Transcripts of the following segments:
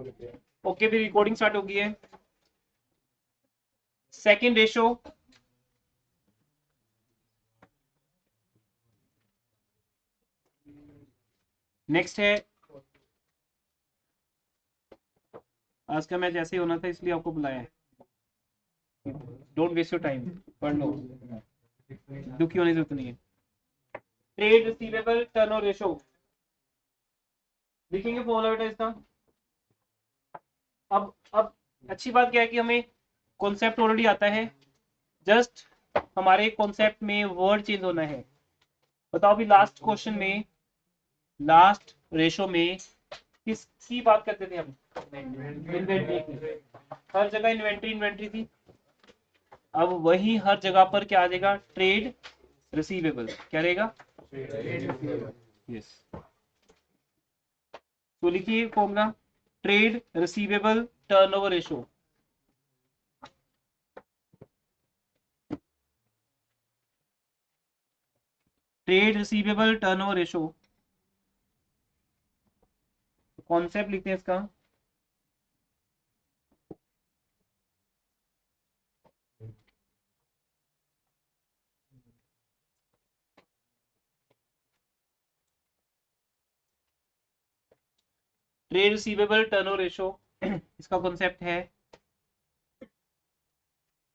Okay, भी recording start हो गई है। सेकंड रेशो, नेक्स्ट है, आज का मैच ऐसे ही होना था इसलिए आपको बुलाया है। डोंट वेस्ट योर टाइम, पढ़ लो, दुखी होने की जरूरत नहीं है। ट्रेड रिसीवेबल टर्नओवर रेशो लिखेंगे फॉर्मूला बेटा इसका। अब अच्छी बात क्या है कि हमें कॉन्सेप्ट ऑलरेडी आता है, जस्ट हमारे कॉन्सेप्ट में वर्ड चेंज होना है। बताओ भी लास्ट क्वेश्चन में, लास्ट रेशो में किसकी बात करते थे हम? इन्वेंट्री की। हर जगह इन्वेंट्री इन्वेंट्री थी। अब वही हर जगह पर क्या आ जाएगा? Trade receivable. क्या रहेगा? यस। तो लिखिए formula, trade receivable turnover ratio. Trade receivable turnover ratio, concept लिखते हैं इसका। ट्रेड रिसीवेबल टर्नओवर रेशो इसका कॉन्सेप्ट है,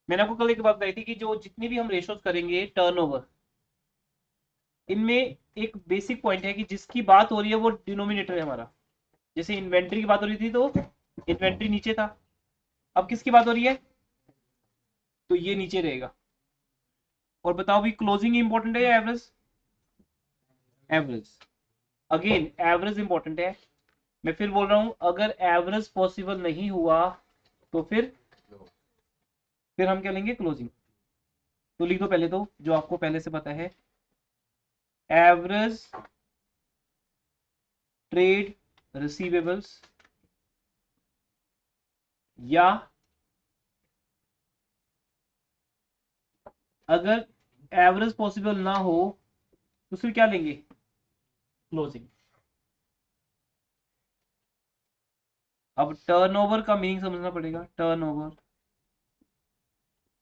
मैंने आपको कल एक बात बताई थी कि जो जितनी भी हम रेशोज करेंगे टर्नओवर, इनमें एक बेसिक पॉइंट है कि जिसकी बात हो रही है वो डिनोमिनेटर है हमारा। जैसे इन्वेंट्री की बात हो रही थी तो इन्वेंट्री नीचे था, अब किसकी बात हो रही है? तो ये नीचे रहेगा। और बताओ भी क्लोजिंग इंपॉर्टेंट है या average? Average. Again average important है। मैं फिर बोल रहा हूं, अगर एवरेज पॉसिबल नहीं हुआ तो फिर हम क्या लेंगे? क्लोजिंग। तो लिख दो पहले तो जो आपको पहले से पता है, एवरेज ट्रेड रिसीवेबल्स या अगर एवरेज पॉसिबल ना हो तो फिर क्या लेंगे? क्लोजिंग। अब टर्नओवर का मीनिंग समझना पड़ेगा। टर्नओवर,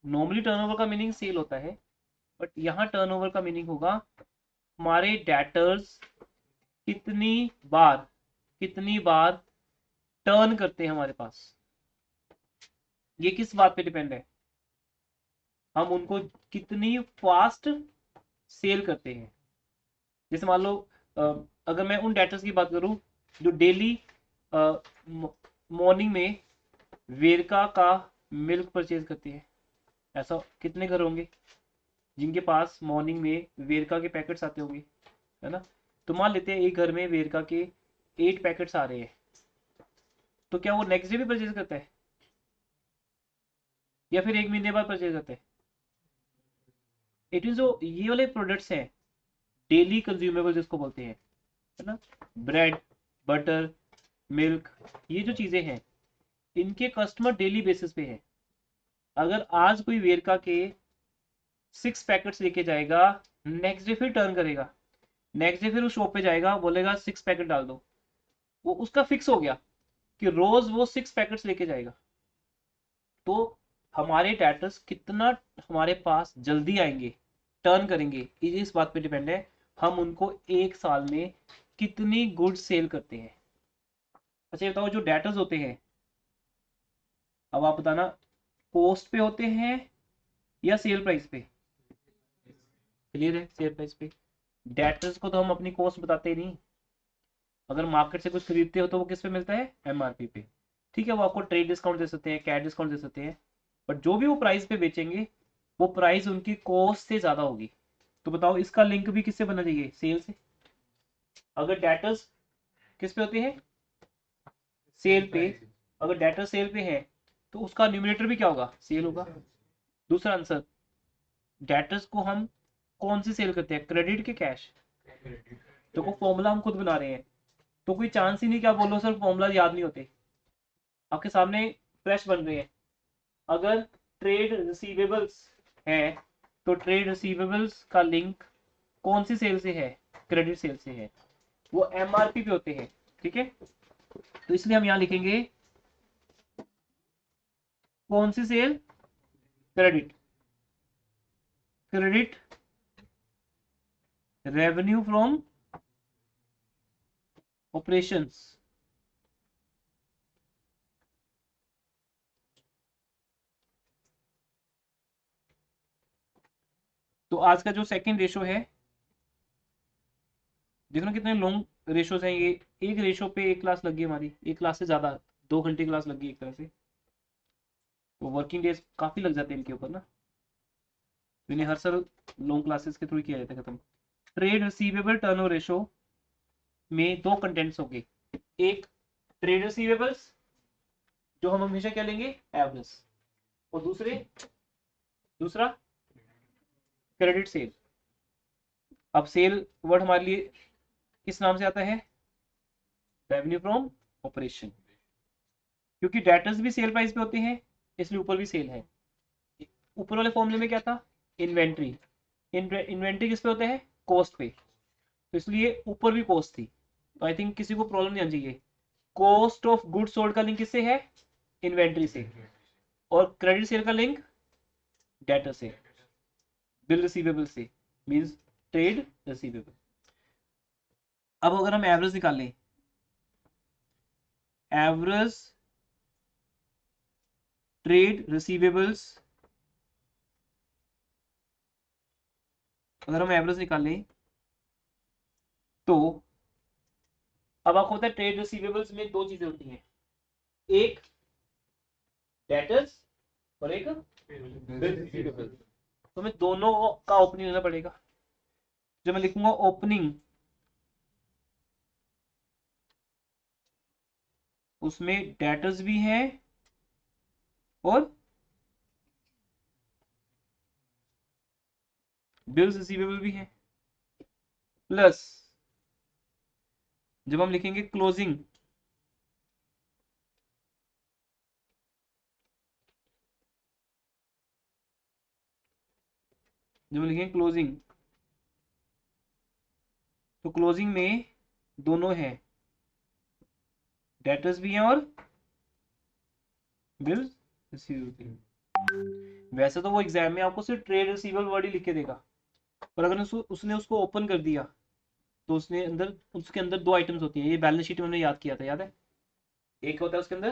नॉर्मली टर्नओवर का मीनिंग सेल होता है, बट यहां टर्नओवर का मीनिंग होगा हमारे डेटर्स कितनी बार टर्न करते हैं हमारे पास। ये किस बात पे डिपेंड है? हम उनको कितनी फास्ट सेल करते हैं। जैसे मान लो अगर मैं उन डेटर्स की बात करूं जो डेली मॉर्निंग में वेरका का मिल्क परचेज करते हैं, ऐसा कितने घर होंगे जिनके पास मॉर्निंग में वेरका के पैकेट्स आते होंगे, है ना? तो मान लेते हैं एक घर में वेरका के 8 पैकेट्स आ रहे हैं, तो क्या वो नेक्स्ट डे भी परचेज करता है या फिर एक महीने बाद परचेज करता है? इट इज जो ये वाले प्रोडक्ट्स हैं डेली कंज्यूमेबल जिसको बोलते हैं, है ना, ब्रेड, बटर, मिल्क, ये जो चीजें हैं इनके कस्टमर डेली बेसिस पे है। अगर आज कोई वेरका के 6 पैकेट्स लेके जाएगा, नेक्स्ट डे फिर टर्न करेगा, नेक्स्ट डे फिर उस शॉप पे जाएगा, बोलेगा 6 पैकेट डाल दो, वो उसका फिक्स हो गया कि रोज वो 6 पैकेट्स लेके जाएगा। तो हमारे डेटर्स कितना हमारे पास जल्दी आएंगे, टर्न करेंगे, ये इस बात पे डिपेंड है हम उनको एक साल में कितनी गुड्स सेल करते हैं। अच्छा ये बताओ, जो डेटर्स होते हैं, अब आप बताना, कॉस्ट पे होते हैं या सेल प्राइस पे? क्लियर है, सेल प्राइस पे। डेटर्स को तो हम अपनी कॉस्ट बताते ही नहीं। अगर मार्केट से कुछ खरीदते हो तो वो किस पे मिलता है? एमआरपी पे। ठीक है, वो आपको ट्रेड डिस्काउंट दे सकते हैं, कैश डिस्काउंट दे सकते हैं, बट जो भी वो प्राइस पे बेचेंगे वो प्राइस उनकी कॉस्ट से ज्यादा होगी। तो बताओ इसका लिंक भी किससे बना चाहिए? सेल से। अगर डेटर्स किस पे होते हैं? सेल पे। अगर डेटर सेल पे है तो उसका न्यूमिनेटर भी क्या होगा? सेल होगा। दूसरा आंसर, डेटर्स को हम कौन सी सेल करते हैं, क्रेडिट के कैश? तो को फॉर्मूला हम खुद बना रहे हैं, तो कोई चांस ही नहीं क्या बोलो सर फॉर्मूला याद नहीं होते। आपके सामने फ्रेश बन रहे हैं। अगर ट्रेड रिसीवेबल्स है तो ट्रेड रिसीवेबल्स का लिंक कौन सी सेल से है? क्रेडिट सेल से है। वो एमआरपी पे होते हैं, ठीक है। तो इसलिए हम यहाँ लिखेंगे कौन सी cell? Credit. Credit revenue from operations. तो आज का जो सेकंड रेशो है, देखो ना कितने लॉन्ग रेशोज हैं ये। एक रेशो पे एक क्लास लगी हमारी, एक क्लास से ज्यादा, 2 घंटे क्लास लगी एक तरह से। तो वर्किंग डेज काफी लग जाते हैं इनके ऊपर ना। तो इन्हें हर साल लॉन्ग क्लासेस के थ्रू किया जाता है खत्म। ट्रेड रिसीवेबल टर्नओवर रेशो में दो कंटेंट्स होंगे। एक ट्रेड रिसीवेबल्स, जो हम हमेशा क्या लेंगे, एवरेज। और दूसरा क्रेडिट सेल। अब सेल वर्ड हमारे लिए किस नाम से आता है? Revenue from operation. क्योंकि डेटर्स भी सेल प्राइस पे होते हैं, इसलिए ऊपर भी सेल है। ऊपर वाले फॉर्मूले में क्या था? इन्वेंट्री। इन्वेंट्री किस पे होता है? कॉस्ट पे। तो इसलिए ऊपर भी कॉस्ट थी। तो आई थिंक किसी को प्रॉब्लम नहीं आनी चाहिए। कॉस्ट ऑफ गुड सोल्ड का लिंक किससे है? इन्वेंट्री से। और क्रेडिट सेल का लिंक डेटर से, बिल रिसीवेबल से, मींस ट्रेड रिसीवेबल। अब अगर हम एवरेज निकाल लें, एवरेज ट्रेड रिसीवेबल्स, अगर हम एवरेज निकाल लें तो अब आपको पता है ट्रेड रिसीवेबल्स में दो चीजें होती हैं, एक डेटर्स और एक बिल रिसीवेबल। तो हमें दोनों का ओपनिंग लेना पड़ेगा। जब मैं लिखूंगा ओपनिंग, उसमें डेटर्स भी हैं और बिल्स रिसीवेबल भी हैं। प्लस जब हम लिखेंगे क्लोजिंग, जब हम लिखेंगे क्लोजिंग, तो क्लोजिंग में दोनों हैं, डेटर्स भी हैं और बिल्स रिसीवेबल। वैसे तो वो एग्जाम में आपको सिर्फ ट्रेड रिसीवेबल वर्ड ही लिख के देगा, पर अगर उसने उसको ओपन कर दिया तो उसके अंदर दो आइटम्स होती हैं। ये बैलेंस शीट में हमने याद किया था, याद है? एक होता है उसके अंदर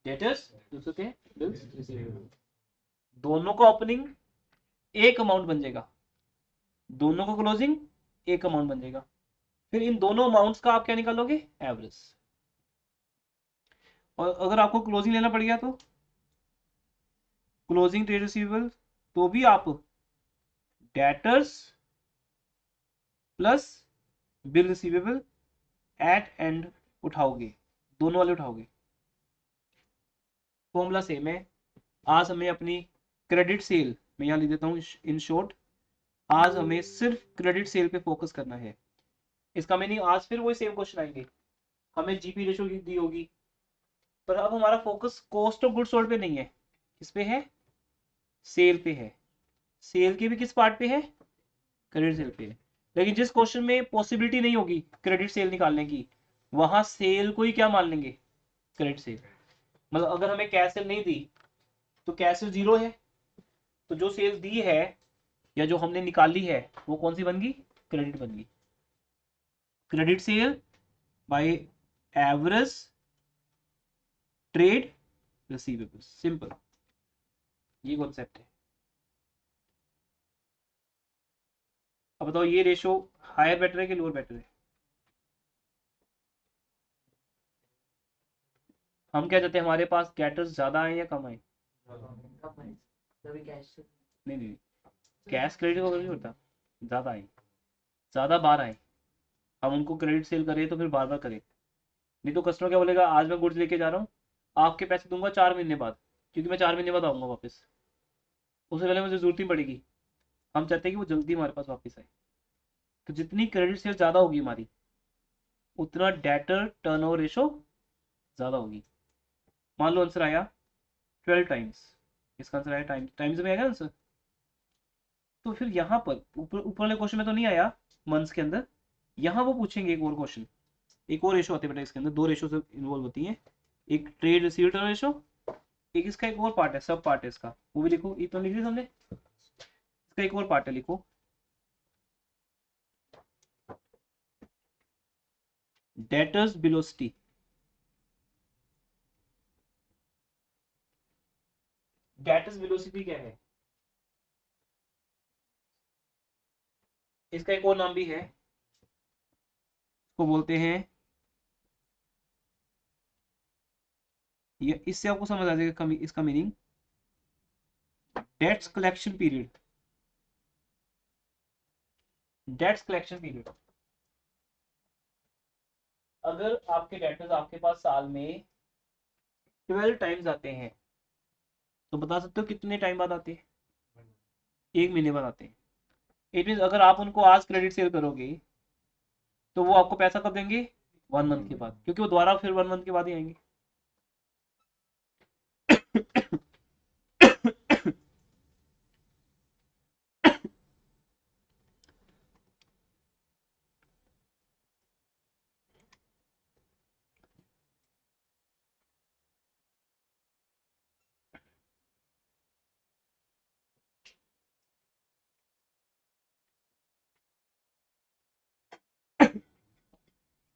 डेटर्स, दूसरे होते हैं बिल्स रिसीवेबल। दोनों का ओपनिंग एक अमाउंट बन जाएगा, दोनों का क्लोजिंग एक अमाउंट बन जाएगा। फिर इन दोनों अमाउंट्स का आप क्या निकालोगे? एवरेज। और अगर आपको क्लोजिंग लेना पड़ गया तो क्लोजिंग ट्रेड रिसीवेबल, तो भी आप debtors plus bill receivable at end उठाओगे, दोनों वाले उठाओगे। फॉर्मूला सेम है। आज हमें अपनी क्रेडिट सेल, मैं यहां लिख देता हूं इन शॉर्ट, आज हमें सिर्फ क्रेडिट सेल पे फोकस करना है। इसका मीनिंग आज फिर वही सेम क्वेश्चन आएंगे, हमें जीपी रेशो दी होगी, पर अब हमारा focus cost of good sold पे नहीं है। किस पे है? सेल पे है। सेल के भी किस पार्ट पे है? क्रेडिट सेल पे है। लेकिन जिस क्वेश्चन में पॉसिबिलिटी नहीं होगी क्रेडिट सेल निकालने की, वहां सेल को ही क्या मान लेंगे? Credit sale. मतलब अगर हमें कैश सेल नहीं दी तो कैश सेल जीरो है, तो जो सेल दी है या जो हमने निकाली है वो कौन सी बन गई? क्रेडिट बन गई। Credit sale by average trade receivable, simple, ये कॉन्सेप्ट है। अब बताओ ये रेशो हायर बेटर है कि लोअर बेटर है? हम क्या चाहते हैं, हमारे पास गेटर्स ज्यादा आए या कम आए? नहीं नहीं, कैश क्रेडिट वगैरह नहीं होता, ज्यादा आए, ज्यादा बार आए। हम उनको क्रेडिट सेल करें तो फिर बार बार करें। नहीं तो कस्टमर क्या बोलेगा, आज मैं गुड्स लेके जा रहा हूँ, आपके पैसे दूंगा 4 महीने बाद, क्योंकि मैं 4 महीने बाद आऊंगा वापस, उससे पहले मुझे जरूरत ही पड़ेगी। हम चाहते हैं कि वो जल्दी हमारे पास वापस आए। तो जितनी क्रेडिट सेल ज्यादा होगी हमारी, उतना डेटर टर्नओवर रेशो ज्यादा होगी। मान लो आंसर आया 12 टाइम्स, इसका आंसर आया टाइम्स में आएगा आंसर। तो फिर यहाँ पर ऊपर ऊपर वाले क्वेश्चन में तो नहीं आया मंथ्स के अंदर, यहाँ वो पूछेंगे एक और क्वेश्चन। एक और रेशो आते हैं बेटा इसके अंदर, दो रेशो से इन्वॉल्व होती हैं, एक ट्रेड रिसीवेबल रेशो एक इसका एक और पार्ट है, सब पार्ट है इसका, वो भी लिखो। इतना लिख लिया हमने, इसका एक और पार्ट है, लिखो डेटर्स वेलोसिटी। डेटर्स वेलोसिटी क्या है, इसका एक और नाम भी है, इसको बोलते हैं, ये इससे आपको समझ आ जाएगा इसका meaning, debts collection period. Debts collection period, अगर आपके डेटर्स आपके पास साल में 12 टाइम्स आते हैं, तो बता सकते हो कितने टाइम बाद आते हैं? 1 महीने बाद आते हैं। इट मीन अगर आप उनको आज क्रेडिट सेल करोगे तो वो आपको पैसा कब देंगे? 1 मंथ के बाद, क्योंकि वो दोबारा फिर 1 मंथ के बाद ही आएंगे।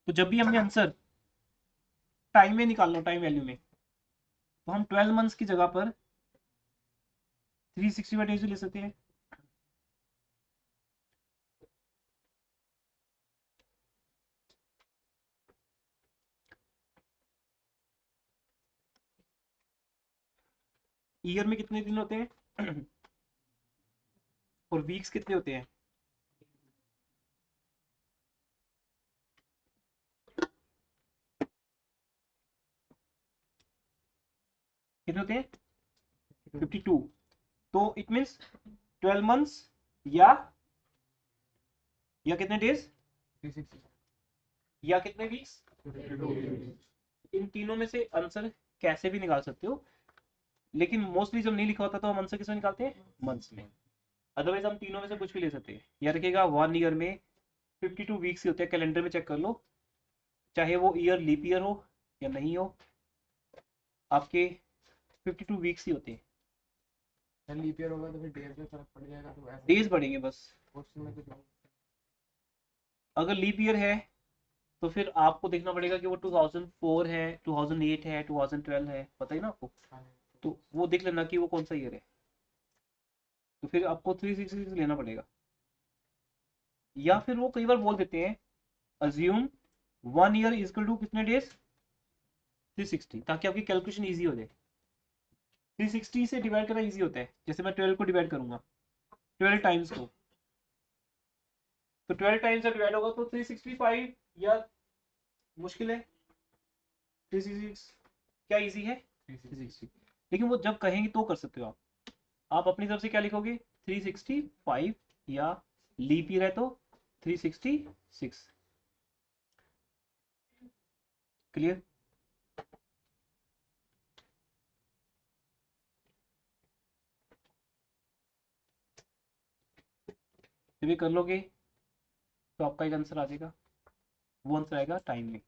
तो जब भी हमने आंसर टाइम में निकालना, टाइम वैल्यू में, तो हम 12 मंथ्स की जगह पर 365 डेज ले सकते हैं। ईयर में कितने दिन होते हैं और वीक्स कितने होते हैं? कितने होते हैं? 52। तो इट मीन्स 12 मंथ्स या कितने डेज 360 या कितने वीक्स। इन तीनों में से आंसर कैसे भी निकाल सकते हो, लेकिन मोस्टली जब नहीं लिखा होता तो हम आंसर किसमें निकालते हैं? मंथ्स में। अदरवाइज हम तीनों में से कुछ भी ले सकते हैं। याद रखिएगा 1 ईयर में 52 वीक्स ही होते हैं, कैलेंडर में चेक कर लो, चाहे वो ईयर लीप ईयर हो या नहीं हो, आपके 52 वीक्स ही होते हैं। लीप ईयर होगा तो फिर डेज में फर्क पड़ जाएगा, तो ऐसा डेज बढ़ेंगे बस। क्वेश्चन में तो अगर लीप ईयर है तो फिर आपको देखना पड़ेगा कि वो 2004 है, 2008 है, 2012 है, पता ही ना आपको, तो वो देख लेना कि वो कौन सा ईयर है, तो फिर आपको 366 लेना पड़ेगा। या फिर वो कई बार बोल देते हैं अज्यूम 1 ईयर इजकल टू कितने डेज 360, ताकि आपकी कैलकुलेशन ईजी हो जाए। 360 से डिवाइड करना ईजी होता है, जैसे मैं 12 को डिवाइड करूंगा 12 टाइम्स को, तो 12 टाइम्स से डिवाइड होगा तो 365, या मुश्किल है 366, क्या इजी है 360। लेकिन वो जब कहेंगे तो कर सकते हो आप अपनी तरफ से क्या लिखोगे 365, या लीप ईयर है तो 366। क्लियर? जब ये कर लोगे तो आपका एक आंसर आ जाएगा, वो आंसर आएगा टाइम में।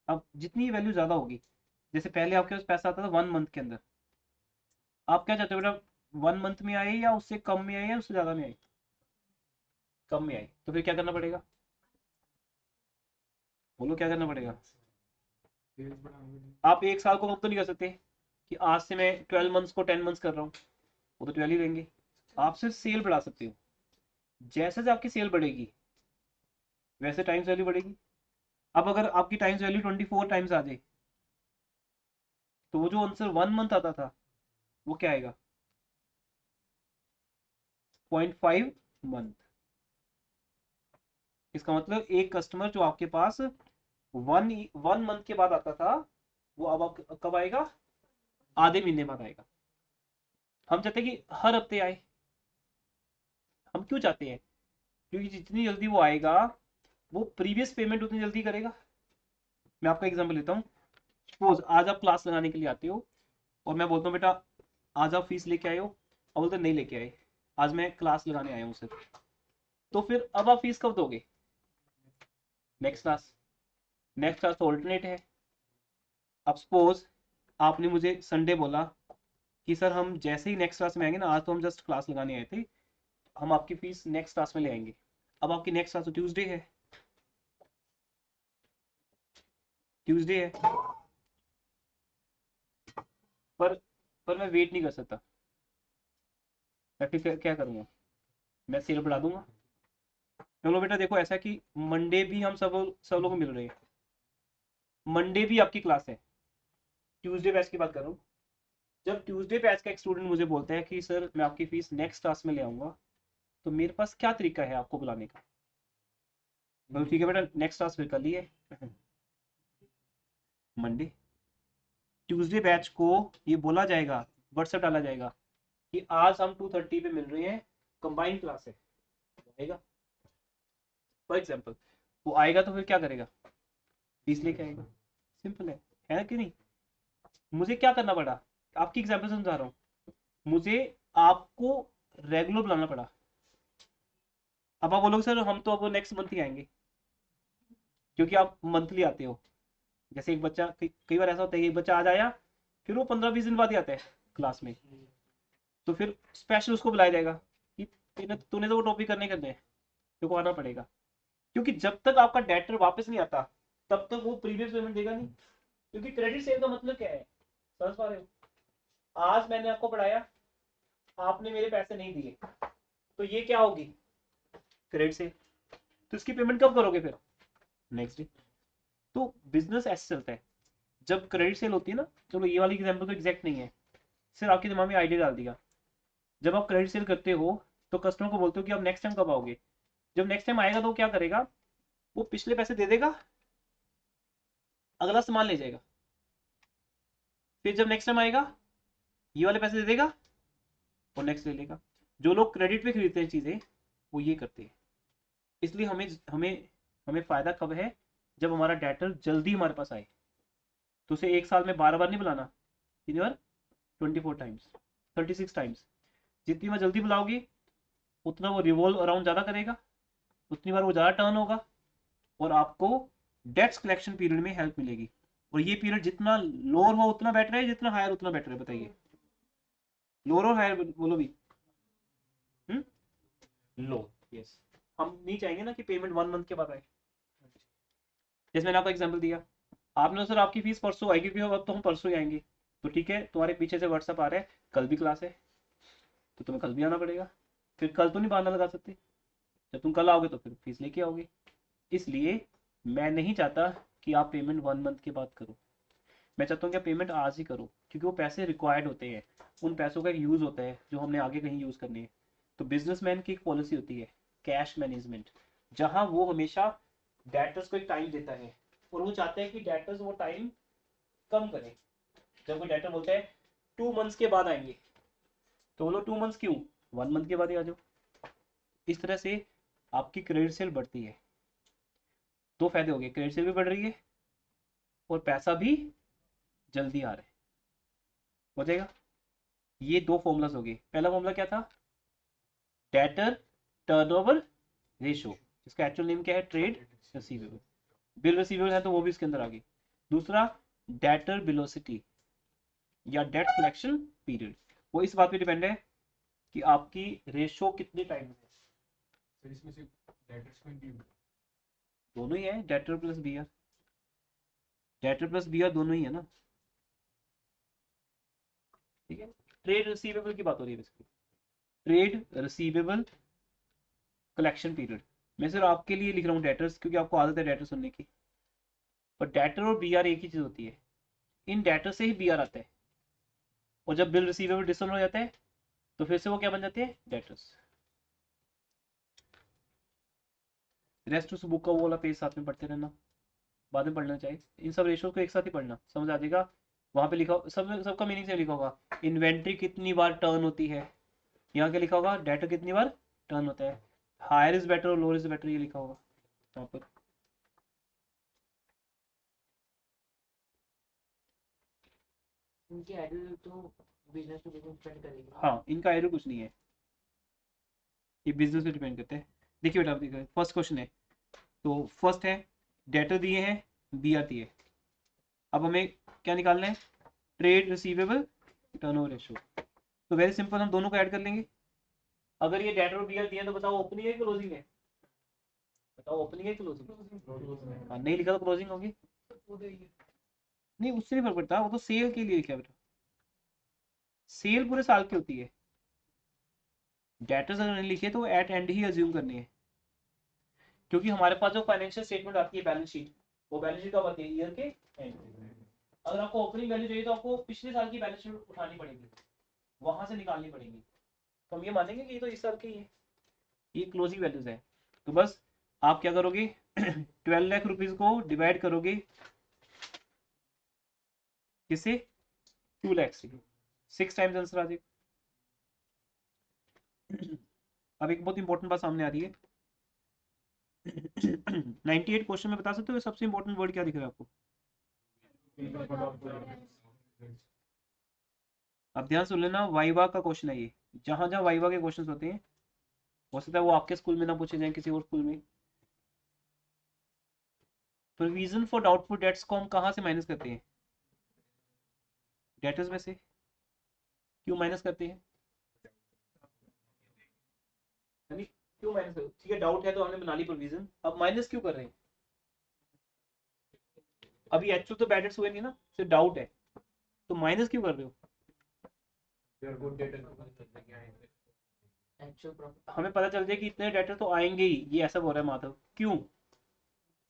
अब जितनी वैल्यू ज्यादा होगी, जैसे पहले आपके पास पैसा आता था 1 मंथ के अंदर, आप क्या चाहते हो बेटा, 1 मंथ में आए या उससे कम में आए या उससे ज्यादा में आए? कम में आए, तो फिर क्या करना पड़ेगा, बोलो क्या करना पड़ेगा? डेज बढ़ाएंगे। आप एक साल को कम तो नहीं कर सकते कि आज से मैं 12 मंथ्स को 10 मंथ्स कर रहा हूँ, वो तो 12 ही रहेंगे। आप सिर्फ सेल बढ़ा सकते हो, जैसे जैसे आपकी सेल बढ़ेगी वैसे टाइम्स वैल्यू बढ़ेगी। अब अगर आपकी टाइम्स वैल्यू 24 टाइम्स आ जाए, तो वो जो आंसर 1 मंथ आता था वो क्या आएगा, 0.5 मंथ। इसका मतलब एक कस्टमर जो आपके पास वन वन मंथ के बाद आता था, वो अब कब आएगा, आधे महीने बाद आएगा। हम चाहते हैं कि हर हफ्ते आए। हम क्यों चाहते हैं? क्योंकि जितनी जल्दी वो आएगा वो प्रीवियस पेमेंट उतनी जल्दी करेगा। मैं आपका एग्जांपल लेता हूँ। सपोज आज आप क्लास लगाने के लिए आते हो और मैं बोलता हूँ बेटा आज आप फीस लेके आए हो, और बोलते नहीं लेके आए, आज मैं क्लास लगाने आया हूँ सिर्फ, तो फिर अब आप फीस कब दोगे? Next class. नेक्स्ट क्लास तो ऑल्टरनेट है। अब सपोज आपने मुझे संडे बोला कि सर हम जैसे ही नेक्स्ट क्लास में आएंगे ना, आज तो हम जस्ट क्लास लगाने आए थे, हम आपकी फीस नेक्स्ट क्लास में ले आएंगे। अब आपकी नेक्स्ट क्लास तो ट्यूसडे है, ट्यूसडे है, पर पर मैं वेट नहीं कर सकता। मैं फिर क्या करूँगा, मैं सेल बढ़ा दूंगा। चलो बेटा देखो, ऐसा कि मंडे भी हम सब लोग मिल रहे हैं, मंडे भी आपकी क्लास है, ट्यूसडे बैच की बात कर रहा हूँ। जब ट्यूसडे बैच का एक स्टूडेंट मुझे बोलता है कि सर मैं आपकी फीस नेक्स्ट क्लास में ले आऊंगा, तो मेरे पास क्या तरीका है आपको बुलाने का। बोलो ठीक है बेटा, नेक्स्ट क्लास फिर कल ही है, मंडे। ट्यूसडे बैच को ये बोला जाएगा, व्हाट्सएप डाला जाएगा कि आज हम 2:30 पे मिल रहे हैं, कंबाइंड क्लास है, आएगा फॉर एग्जाम्पल। वो आएगा तो फिर क्या करेगा, फीस लेके आएगा, सिंपल है कि नहीं। मुझे क्या करना पड़ा, आपकी एग्जाम्पल समझा रहा हूँ, मुझे आपको रेगुलर बुलाना पड़ा। अब आप बोलोगे सर हम तो अब नेक्स्ट मंथ ही आएंगे, क्योंकि आप मंथली आते हो। जैसे एक बच्चा, कई बार ऐसा होता है कि एक बच्चा आज आया, फिर वो 15-20 दिन बाद ही आता है क्लास में, तो फिर स्पेशल उसको बुलाया जाएगा कि तूने तो वो टॉपिक करने करने हैं, तेरे को आना पड़ेगा। क्योंकि जब तक आपका डेटर वापस नहीं आता, तब तक वो प्रीवियस पेमेंट देगा नहीं। क्योंकि क्रेडिट सेल का मतलब क्या है, समझ पा रहे हो। आज मैंने आपको पढ़ाया, आपने मेरे पैसे नहीं दिए, तो ये क्या होगी, क्रेडिट सेल। तो इसकी पेमेंट कब करोगे फिर, नेक्स्ट डे। तो बिजनेस ऐसे चलता है। जब क्रेडिट सेल होती है ना, चलो ये वाली एग्जांपल तो एग्जैक्ट नहीं है, सिर्फ आपके दिमाग में आइडिया डाल दिया। जब आप क्रेडिट सेल करते हो तो कस्टमर को बोलते हो कि आप नेक्स्ट टाइम कब आओगे। जब नेक्स्ट टाइम आएगा तो वो क्या करेगा, वो पिछले पैसे दे देगा, अगला सामान ले जाएगा। फिर जब नेक्स्ट टाइम आएगा, ये वाले पैसे दे देगा और नेक्स्ट ले लेगा। जो लोग क्रेडिट पे खरीदते हैं चीजें, वो ये करते हैं। इसलिए हमें हमें हमें फायदा कब है, जब हमारा डेटर जल्दी हमारे पास आए। तो उसे एक साल में 12 बार नहीं बुलाना, कितनी बार, 24 टाइम्स, 36 टाइम्स। जितनी बार जल्दी बुलाओगे, उतना वो रिवॉल्व अराउंड ज्यादा करेगा, उतनी बार वो ज्यादा टर्न होगा, और आपको डेट्स कलेक्शन पीरियड में हेल्प मिलेगी। और ये पीरियड जितना लोअर हो उतना बेटर है, जितना हायर उतना बेटर है, बताइए। लोअर और हायर बोलो भी। लो, यस। हम नहीं चाहेंगे ना कि पेमेंट 1 मंथ के बाद आए। जैसे मैंने आपको एग्जांपल दिया, आपने सर आपकी फीस परसों आएगी, क्योंकि अब तो हम परसों ही आएंगे। तो ठीक है, तुम्हारे पीछे से व्हाट्सअप आ रहा है कल भी क्लास है, तो तुम्हें कल भी आना पड़ेगा। फिर कल तो नहीं बहाना लगा सकते, जब तुम कल आओगे तो फिर फीस लेके आओगे। इसलिए मैं नहीं चाहता कि आप पेमेंट 1 मंथ के बाद करो। मैं चाहता हूँ कि आप पेमेंट आज ही करो, क्योंकि वो पैसे रिक्वायर्ड होते हैं, उन पैसों का एक यूज होता है जो हमने आगे कहीं यूज करने हैं। तो बिजनेसमैन की एक पॉलिसी होती है, कैश मैनेजमेंट, जहां वो हमेशा डेटर्स को एक टाइम देता है, और वो चाहते हैं कि डेटर्स वो टाइम कम करें। जब कोई डेटर बोलता है 2 मंथ्स के बाद आएंगे, तो बोलो 2 मंथ्स क्यों, 1 मंथ के बाद ही आ जाओ। इस तरह से आपकी क्रेडिट सेल बढ़ती है। दो फायदे हो गए, क्रेडिट सेल भी बढ़ रही है और पैसा भी जल्दी आ रहा है, हो जाएगा। ये दो फॉर्मूलाज हो गए। पहला फॉर्मूला क्या था, डेटर टर्नओवर रेशियो, इसका एक्चुअल नेम क्या है, ट्रेड रिसीवेबल। बिल रिसीवेबल है तो वो भी इसके अंदर आ गई। दूसरा, डेटर वेलोसिटी या डेट कलेक्शन पीरियड, वो इस बात पे डिपेंड है कि आपकी रेशियो कितने टाइम में है। सर इसमें से डेटर्स को इंक्लूड दोनों ही है, debtor plus BR, debtor plus BR दोनों ही है ना, ठीक है। ट्रेड रिसीवेबल की बात हो रही है basically, trade receivable collection period. मैं सिर्फ आपके लिए लिख रहा हूँ डेटर्स, क्योंकि आपको आदत है डेटर सुनने की। पर डेटर और बीआर एक ही चीज होती है, इन डेटर से ही बीआर आता है, और जब बिल रिसीवेबल डिसऑन हो जाता है तो फिर से वो क्या बन जाते हैं, डेटर्स। रेस्ट उस बुक का वो वाला पेज साथ में पढ़ते रहना, बाद में पढ़ना चाहिए। इन सब रेशियो को एक साथ ही पढ़ना, समझ आ जाएगा। वहां पे लिखा, सब सबका मीनिंग से लिखा होगा, इन्वेंट्री कितनी बार टर्न होती है, यहाँ क्या लिखा होगा, डेटा कितनी बार टर्न होता है। हायर इज बेटर और लोअर इज बेटर, ये लिखा होगा यहाँ पर। उनकी आइडल तो बिजनेस टू बिजनेस डिपेंड करेगी। हाँ, इनका एरो कुछ नहीं है, ये बिजनेस पे डिपेंड करते हैं। देखिए बेटा, देखिए फर्स्ट क्वेश्चन है, तो फर्स्ट है डेटर दिए हैं, बीआर दिए। अब हमें क्या निकालना है, ट्रेड रिसीवेबल टर्नओवर रेशियो। तो वेरी सिंपल, हम दोनों को ऐड कर लेंगे। अगर ये डेटर और बीआर दिए तो बताओ ओपनिंग है क्लोजिंग है? बताओ ओपनिंग है क्लोजिंग? हाँ, नहीं लिखा तो क्लोजिंग होगी। नहीं, उससे नहीं फर्क पड़ता, वो तो सेल के लिए लिखा है बेटा। सेल पूरे साल की होती है। डेटर्स अगर नहीं लिखे तो एट एंड ही अज्यूम करनी है, क्योंकि हमारे पास जो फाइनेंशियल स्टेटमेंट आती है बैलेंस शीट, वो बैलेंस शीट कब आती है? ईयर के एंड। अगर आपको ओपनिंग वैल्यू चाहिए तो आपको पिछले साल की बैलेंस शीट उठानी पड़ेगी, वहां से निकालनी पड़ेगी। तो हम ये मानेंगे कि ये तो इस साल की ही है, ये क्लोजिंग वैल्यूज है। तो बस आप क्या करोगे 12 लाख रुपीज को डिवाइड करोगे किससे? 2 लाख से। 6 टाइम्स आंसर आ जाएगा। अब एक बहुत इंपॉर्टेंट बात सामने आ रही है 98 क्वेश्चन में बता सकते हो सबसे इंपॉर्टेंट वर्ड क्या दिख रहा है आपको? अब ध्यान सुन लेना, वाइवा का क्वेश्चन है ये। जहां जहां वाइवा के क्वेश्चंस होते हैं, हो सकता है वो आपके स्कूल में ना पूछे जाए, किसी और स्कूल में। प्रोविजन फॉर डाउटफुल डेट्स को हम कहां से माइनस करते हैं? डेटर्स में से। क्यों माइनस करते हैं? यानी क्यों माइनस करते? ठीक है, डाउट है तो हमने बना ली प्रोविजन, अब माइनस क्यों कर रहे हैं? अभी एक्चुअल तो बैड डेट्स हुए नहीं ना, सिर्फ डाउट है, तो माइनस क्यों कर रहे हो? एक्चुअल प्रॉफिट, हमें पता चल जाए कि इतने डेटर तो आएंगे ही, ये ऐसा बोल रहा है माधव, क्यों?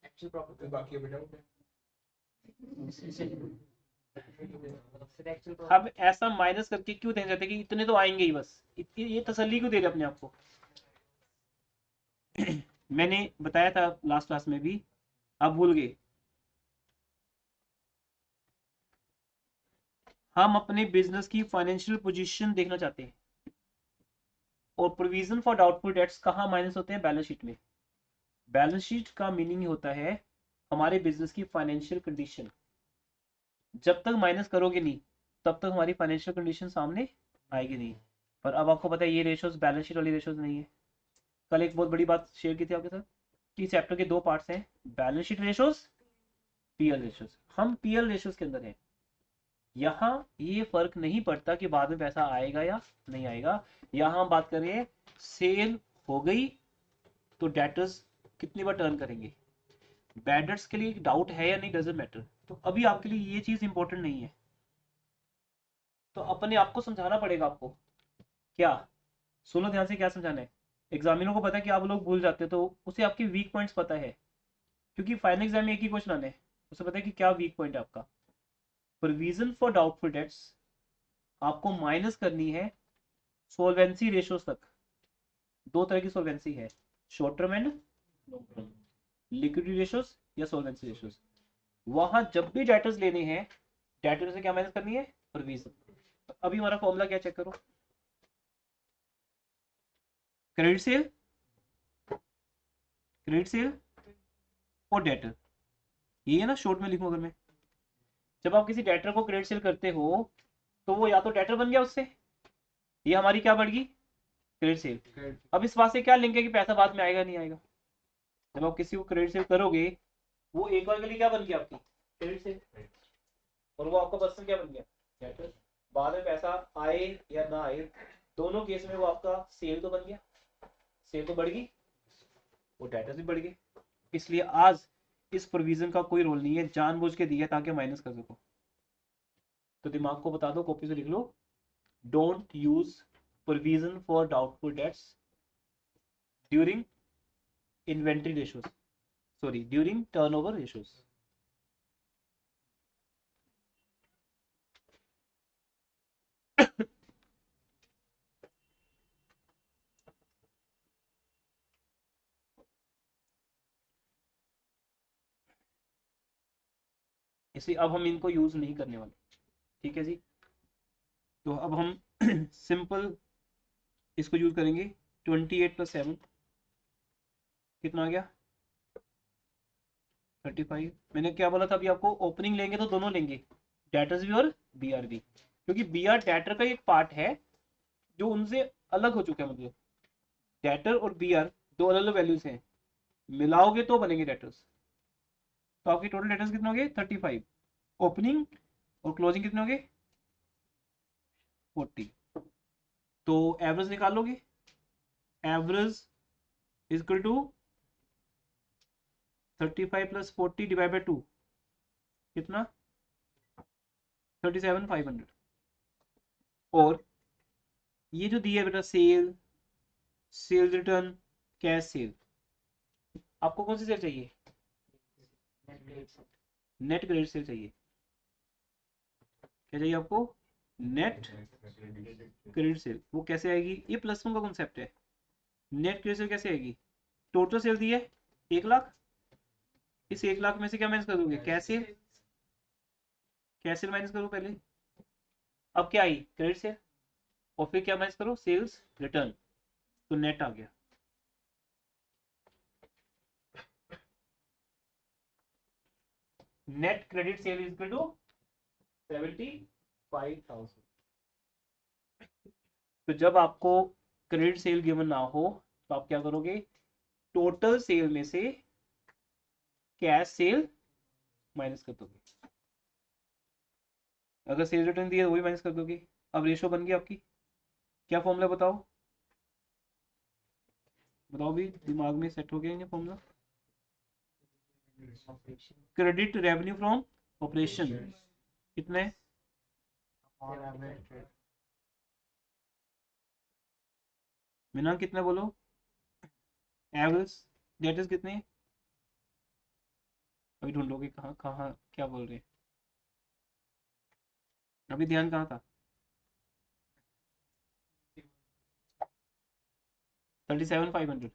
एक्चुअल प्रॉफिट बाकी बेटा फिर एक्चुअल प्रॉफिट। अब ऐसा माइनस करके क्यों देना चाहते हैं कि इतने तो आएंगे ही, बस ये तसल्ली क्यों दे रहे अपने आप को? मैंने बताया था लास्ट क्लास में भी, आप भूल गए। हम अपने बिजनेस की फाइनेंशियल पोजीशन देखना चाहते हैं, और प्रोविजन फॉर डाउटफुल डेट्स कहाँ माइनस होते हैं? बैलेंस शीट में। बैलेंस शीट का मीनिंग होता है हमारे बिजनेस की फाइनेंशियल कंडीशन। जब तक माइनस करोगे नहीं, तब तक हमारी फाइनेंशियल कंडीशन सामने आएगी नहीं। पर अब आपको पता है ये रेशोज बैलेंस शीट वाली रेशोज नहीं है। कल एक बहुत बड़ी बात शेयर की थी आपके साथ कि चैप्टर के 2 पार्ट्स हैं, balance sheet ratios, PL ratios. हम पीएल रेशोज के अंदर हैं। यहाँ ये फर्क नहीं पड़ता कि बाद में पैसा आएगा या नहीं आएगा। यहाँ हम बात कर रहे हैं सेल हो गई तो डेटर्स कितनी बार टर्न करेंगे। बैड डेट्स के लिए डाउट है या नहीं डजंट मैटर, तो अभी आपके लिए ये चीज इंपॉर्टेंट नहीं है। तो अपने आप को समझाना पड़ेगा आपको। क्या? सुनो ध्यान से, क्या समझाना है। एग्जामिनर को पता है कि आप लोग भूल जाते हो, तो उसे आपके वीक पॉइंट्स पता है, क्योंकि फाइनल एग्जाम में एक ही क्वेश्चन आने, उसे पता है कि क्या वीक पॉइंट है आपका। प्रोविजन फॉर डाउटफुल डेट्स आपको माइनस करनी है सोल्वेंसी रेशियोज तक। दो तरह की सोल्वेंसी है, short term and long term, liquidity ratios या सोल्वेंसी रेशियोज। वहां जब भी डेटर्स लेने हैं, डेटर से क्या माइनस करनी है? प्रोविजन। अभी हमारा फॉर्मूला क्या, चेक करो। क्रेडिट सेल, क्रेडिट सेल और डेटर, ये है ना। शॉर्ट में लिखूं अगर मैं, जब आप किसी डेटर को क्रेडिट सेल करते हो तो वो या तो डेटर बन गया उससे, ये हमारी क्या बढ़ गई? Credit sale. अब इस बात से क्या लिंक है कि पैसा बाद में आएगा नहीं आएगा? जब आप किसी को क्रेडिट सेल करोगे, वो एक बार के लिए क्या बन गया? आपकी क्रेडिट सेल, और वो आपका पर्सन क्या बन गया? डेटर। बाद में पैसा आए या ना आए, दोनों केस में वो आपका सेल तो बन गया, सेल तो बढ़ गई, वो डेटर भी बढ़ गए। इसलिए आज इस प्रोविजन का कोई रोल नहीं है, जानबूझ के दिया ताकि माइनस कर सको। तो दिमाग को बता दो, कॉपी से लिख लो, don't use provision for doubtful debts during inventory ratios, sorry during turnover ratios. इसलिए अब हम इनको यूज नहीं करने वाले, ठीक है जी। तो अब हम सिंपल इसको यूज करेंगे। 28 + 7 कितना आ गया? 35। मैंने क्या बोला था अभी आपको, ओपनिंग लेंगे तो दोनों लेंगे, डेटर्स भी और बीआर भी, क्योंकि बीआर डेटर का एक पार्ट है जो उनसे अलग हो चुका है। मतलब डेटर और बीआर दो अलग अलग वैल्यूज हैं, मिलाओगे तो बनेंगे डेटर्स। तो आपके टोटल डेटर्स कितने हो गए? 35। ओपनिंग और क्लोजिंग कितने हो गए? 40। तो एवरेज निकाल लोगे, average equal to 35 plus 40 divide by 2, कितना 37,500। और ये जो दिया है बेटा sale, sales return, cash sale, आपको कौन सी सेल चाहिए? नेट क्रेडिट सेल चाहिए। क्या चाहिए आपको? Net credit sale. वो कैसे आएगी? ये प्लस वन का कॉन्सेप्ट है। नेट क्रेडिट सेल कैसे आएगी? टोटल सेल दी है 1 लाख, इस 1 लाख में से क्या माइनस कर दोगे? कैसे? कैसे माइनस करो पहले, अब क्या आई? क्रेडिट सेल, और फिर क्या माइनस करो? सेल्स रिटर्न, तो नेट आ गया। Net credit sale is equal to 75,000। तो जब आपको क्रेडिट सेल गिवन ना हो तो आप क्या करोगे? टोटल सेल में से कैश सेल माइनस कर दोगे। अगर सेल रिटर्न दिया वही माइनस कर दोगे। अब रेशो बन गई आपकी। क्या फॉर्मूला बताओ, बताओ भी, दिमाग में सेट हो गया ये formula? Credit revenue from operation कितने? मीना कितने बोलो? एवरेज डेट इज कितने? अभी ढूंढोगे कहाँ कहाँ, क्या बोल रहे हैं अभी? ध्यान कहाँ था? 37,500।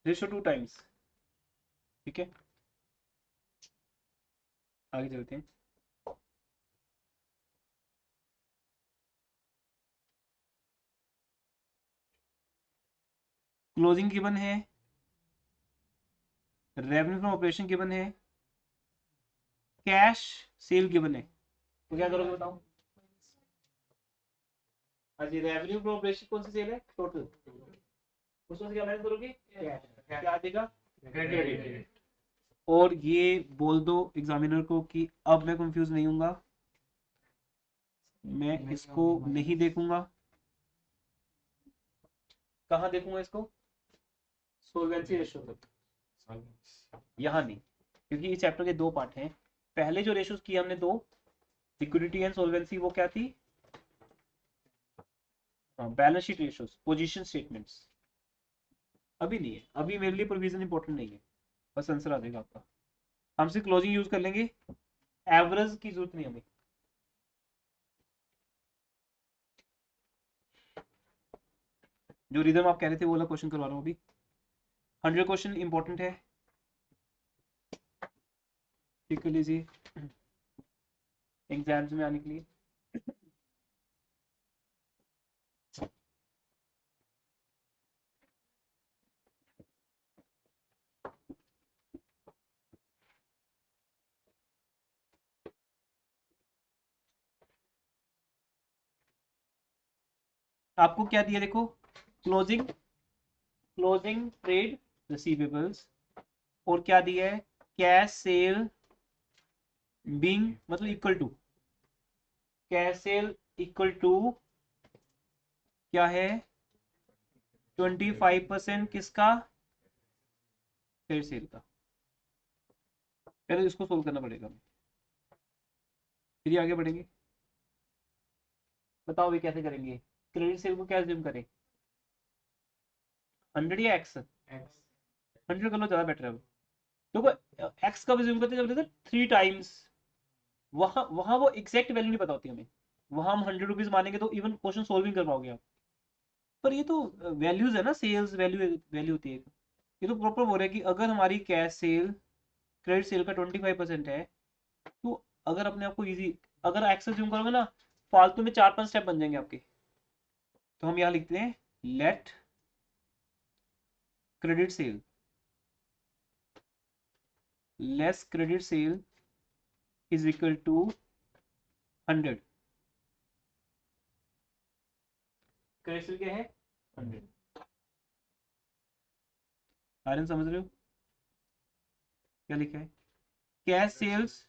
Ratio 2 times. ठीक है, आगे चलते हैं। क्लोजिंग गिवन है, रेवेन्यू फ्रॉम ऑपरेशन गिवन है, कैश सेल गिवन है, तो क्या करोगे बताओ? हाँ जी, रेवेन्यू फ्रॉम ऑपरेशन कौन सी सेल है? टोटल, उसमें से क्या माइनस करोगे? कैश, क्या आ जाएगा? क्रेडिट। और ये बोल दो एग्जामिनर को कि अब मैं कंफ्यूज नहीं हूंगा, मैं इसको नहीं देखूंगा। कहाँ देखूंगा इसको? सोल्वेंसी रेशियो तक, यहाँ नहीं, क्योंकि इस चैप्टर के 2 पार्ट हैं। पहले जो रेशियोज किए हमने 2, लिक्विडिटी एंड सोल्वेंसी, वो क्या थी? Balance sheet ratios, position statements. अभी नहीं है, अभी मेरे लिए प्रोविजन इंपॉर्टेंट नहीं है, बस आंसर आ जाएगा आपका। हम सिर्फ क्लोजिंग यूज कर लेंगे, एवरेज की जरूरत नहीं हमें। जो रिदम आप कह रहे थे वो वाला क्वेश्चन करवा रहा हूँ अभी। 100 क्वेश्चन इंपॉर्टेंट है, ठीक कर लीजिए एग्जाम्स में आने के लिए। आपको क्या दिया देखो, क्लोजिंग, क्लोजिंग ट्रेड रिसीवेबल्स, और क्या दिया है? कैश सेल बीइंग, मतलब equal to, cash sale equal to क्या है? 25% किसका? क्रेडिट सेल का। पहले इसको सोल्व करना पड़ेगा, फिर आगे बढ़ेंगे। बताओ भी कैसे करेंगे? क्रेडिट सेल को क्या अज्यूम करें, 100 या एक्स? 100 कर लो, ज्यादा बेटर है। देखो एक्स कब अज्यूम करते हैं? जब 3 टाइम्स, वहां वहां वो एग्जैक्ट वैल्यू नहीं पता होती हमें, वहां हम 100 रुपीज मानेंगे तो इवन क्वेश्चन सोल्व नहीं कर पाओगे आप। पर ये तो वैल्यूज है ना, सेल्स वैल्यू, वैल्यू होती है। ये तो प्रॉपर बोल रहा है कि अगर हमारी कैश सेल क्रेडिट सेल का 25% है, तो अगर अपने आप को इजी, अगर एक्सेस जूम करोगे ना, फालतू में 4-5 स्टेप बन जाएंगे आपके। तो हम यहाँ लिखते हैं let credit sale less credit sale is equal to 100। Credit sale क्या है? 100। आर्यन समझ रहे हो क्या लिखा है? कैश सेल्स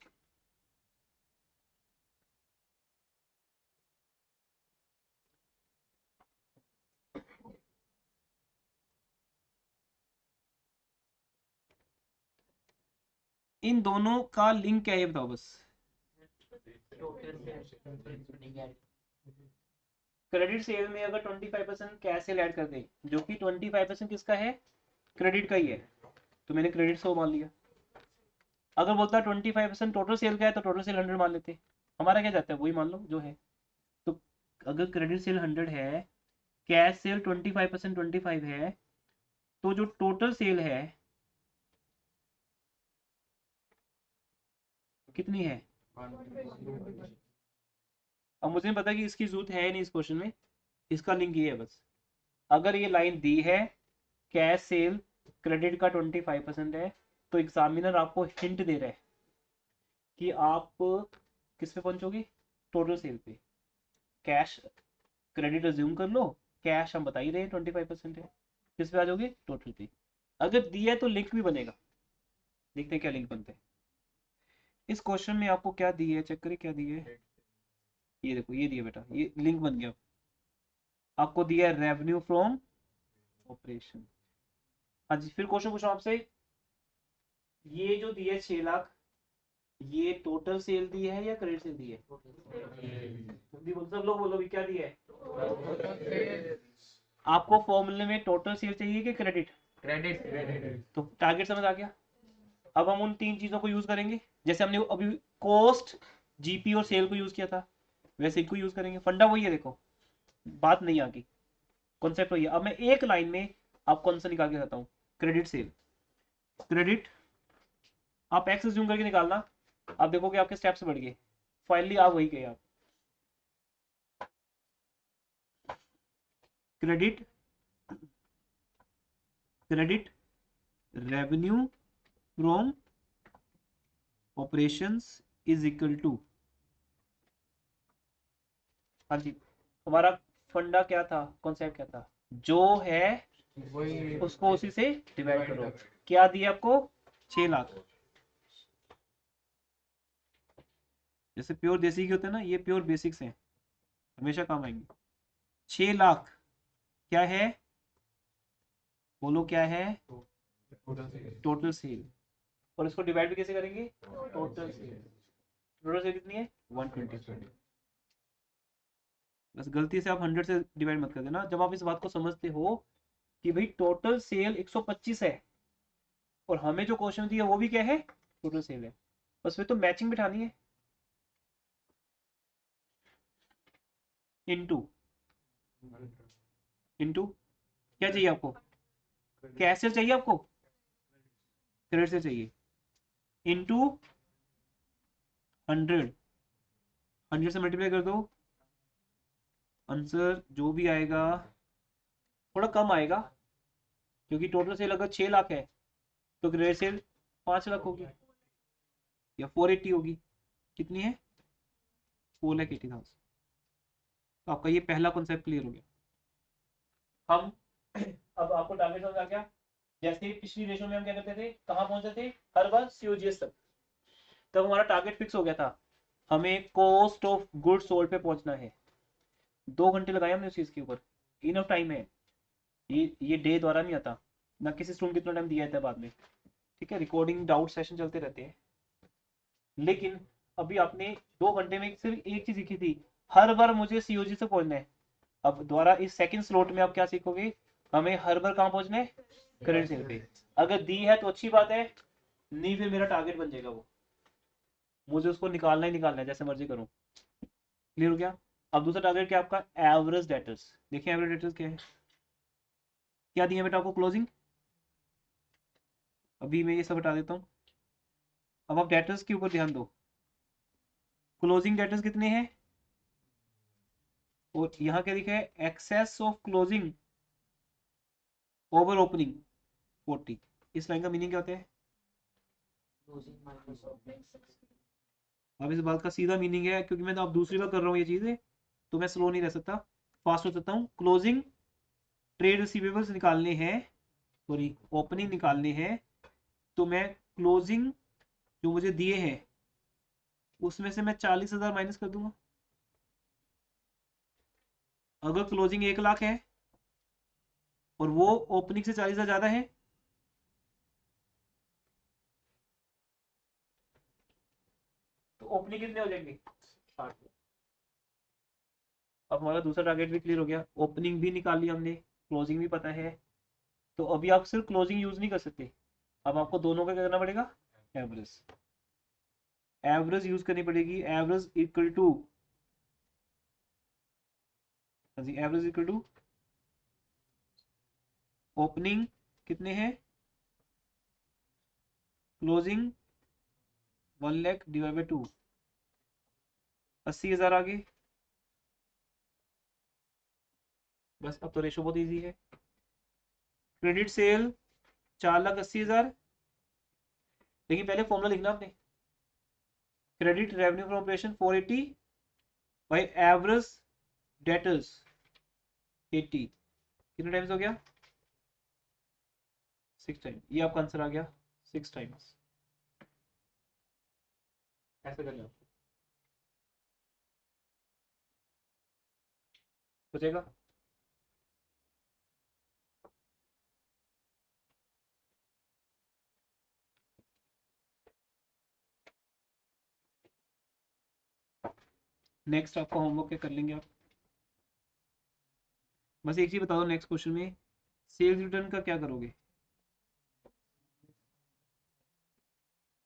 इन दोनों का लिंक क्या है ये बताओ बस। Total sales including added. Credit sale में अगर 25% कैश सेल ऐड कर दे, जो कि 25% किसका है, क्रेडिट का ही है, तो मैंने क्रेडिट 100 मान लिया। अगर बोलता 25% टोटल सेल का है तो टोटल सेल 100 मान लेते, हमारा क्या जाता है वही मान लो जो है। तो अगर क्रेडिट सेल 100 है, कैश सेल 25% 25 है, तो जो टोटल सेल है कितनी है। अब मुझे नहीं पता कि इसकी जरूरत है नहीं इस क्वेश्चन में, इसका लिंक ये है बस। अगर ये लाइन दी है कैश सेल क्रेडिट का 25% है, तो एग्जामिनर आपको हिंट दे रहा है कि आप किस पे पहुंचोगे, टोटल सेल पे। कैश क्रेडिट अज्यूम कर लो, कैश हम बता ही रहे हैं 25% है, किस पे आ जाओगे, टोटल पे। अगर दिया है तो लिंक भी बनेगा, देखते हैं क्या लिंक बनता है। इस क्वेश्चन में आपको क्या दिए है, चेक करिए क्या दिए है। ये देखो ये दिया बेटा, ये लिंक बन गया। आपको दिया है रेवेन्यू फ्रॉम ऑपरेशन। हाँ जी, फिर क्वेश्चन पूछो आपसे। ये जो दिया है 6 लाख, ये टोटल सेल दी है या क्रेडिट सेल दी है। तुम भी बोलो, सब लोग बोलो भी क्या दिया है। आपको फॉर्मूले में टोटल सेल चाहिए कि क्रेडिट, क्रेडिट तो टारगेट समझ आ गया। अब हम उन 3 चीजों को यूज करेंगे, जैसे हमने अभी कॉस्ट, जीपी और सेल को यूज किया था, वैसे इनको यूज करेंगे। फंडा वही है, देखो बात नहीं आ गई, कॉन्सेप्ट वही है। अब मैं एक लाइन में आपको आंसर निकाल के बताता हूँ। क्रेडिट सेल, क्रेडिट आप एक्स जूम करके निकालना, आप देखोगे आपके स्टेप्स बढ़ गए, फाइनली आप वही गए आप। Credit, credit revenue from operations is equal to, हाँ जी, हमारा फंडा क्या था, कॉन्सेप्ट क्या था, जो है वही उसको उसी से डिवाइड करो। क्या दिया आपको, 6 लाख। जैसे प्योर देसी के होते हैं ना, ये प्योर बेसिक्स हैं, हमेशा काम आएंगे। 6 लाख क्या है, बोलो क्या है, टोटल सेल। और इसको डिवाइड भी कैसे करेंगे, टोटल सेल। टोटल सेल कितनी है, 120। बस गलती से आप 100 से डिवाइड मत कर देना जब आप इस बात को समझते हो कि भाई टोटल सेल 125 है, और हमें जो क्वेश्चन दिया वो भी क्या है, टोटल सेल है। बस फिर तो मैचिंग बिठानी है। इनटू, इनटू क्या चाहिए आपको, कैश सेल चाहिए आपको, क्रेडिट सेल चाहिए, इनटू 100, 100 से मल्टीप्लाई कर दो, आंसर जो भी आएगा थोड़ा कम आएगा, क्योंकि टोटल सेल अगर 6 लाख है तो क्रेडिट सेल 5 लाख होगी या 480 होगी, कितनी है, 4,80,000। तो आपका ये पहला कॉन्सेप्ट क्लियर हो गया। हम अब आपको टारगेट समझ आ गया। जैसे पिछली रेशो में हम क्या करते थे, कहाँ पहुंचते थे, हर बार सीओजीएस तक, तब हमारा टारगेट फिक्स हो गया था, हमें कॉस्ट ऑफ गुड सोल्ड पे पहुंचना है। 2 घंटे लगाए हमने उस चीज के ऊपर, इनफ टाइम है। ये डे द्वारा नहीं आता ना, किसी स्टूडेंट कितना टाइम दिया था बाद में, ठीक है, रिकॉर्डिंग डाउट सेशन चलते रहते हैं। लेकिन अभी आपने 2 घंटे में सिर्फ एक चीज सीखी थी, हर बार मुझे सीओजी से पहुंचना है। अब दोबारा इस सेकंड स्लॉट में आप क्या सीखोगे, हमें हर बार कहाँ पहुंचना है, क्रेडिट सेल पे। अगर दी है तो अच्छी बात है, नहीं फिर मेरा टारगेट बन जाएगा वो, मुझे उसको निकालना ही निकालना है, जैसे मर्जी करूं। क्लियर हो गया। अब दूसरा टारगेट क्या आपका, एवरेज डेटर्स। देखिए एवरेज डेटर्स क्या है, क्या दिया बेटा आपको, क्लोजिंग। अभी मैं ये सब हटा देता हूँ, अब आप डेटर्स के ऊपर ध्यान दो। क्लोजिंग डेटर्स कितने हैं, और यहाँ क्या लिखा है, excess of closing over opening 40। इस लाइन का मीनिंग क्या होता है, Losing minus of. अब इस बात का सीधा मीनिंग है, क्योंकि मैं तो अब दूसरी बार कर रहा हूँ ये चीजें, तो मैं स्लो नहीं रह सकता, फास्ट हो सकता हूँ। क्लोजिंग ट्रेड रिसीवेबल्स निकालने हैं, सॉरी ओपनिंग निकालने हैं, तो मैं क्लोजिंग जो मुझे दिए हैं उसमें से मैं 40,000 माइनस कर दूंगा। अगर क्लोजिंग 1 लाख है और वो ओपनिंग से 40,000 ज्यादा है, तो ओपनिंग कितने हो जाएंगे 60। अब हमारा दूसरा टारगेट भी क्लियर हो गया, ओपनिंग भी निकाल ली हमने, क्लोजिंग भी पता है। तो अभी आप सिर्फ क्लोजिंग यूज नहीं कर सकते, अब आपको दोनों का क्या करना पड़ेगा, एवरेज। एवरेज यूज करनी पड़ेगी, average equal to average equal to opening कितने हैं, क्लोजिंग 1 लाख डिवाइड बाई 2, 80,000 आ गए। बस अब तो रेशो बहुत इजी है। क्रेडिट सेल 4,80,000, लेकिन पहले फॉर्मूला लिखना आपने, credit revenue from operation 480 by average debtors 80, कितने टाइम्स हो गया, 6 टाइम्स। ये आपका आंसर आ गया 6 टाइम्स। ऐसे कर लो, सोचेगा। नेक्स्ट आपका होमवर्क क्या कर लेंगे आप, बस एक चीज बता दो, नेक्स्ट क्वेश्चन में सेल्स रिटर्न का क्या करोगे।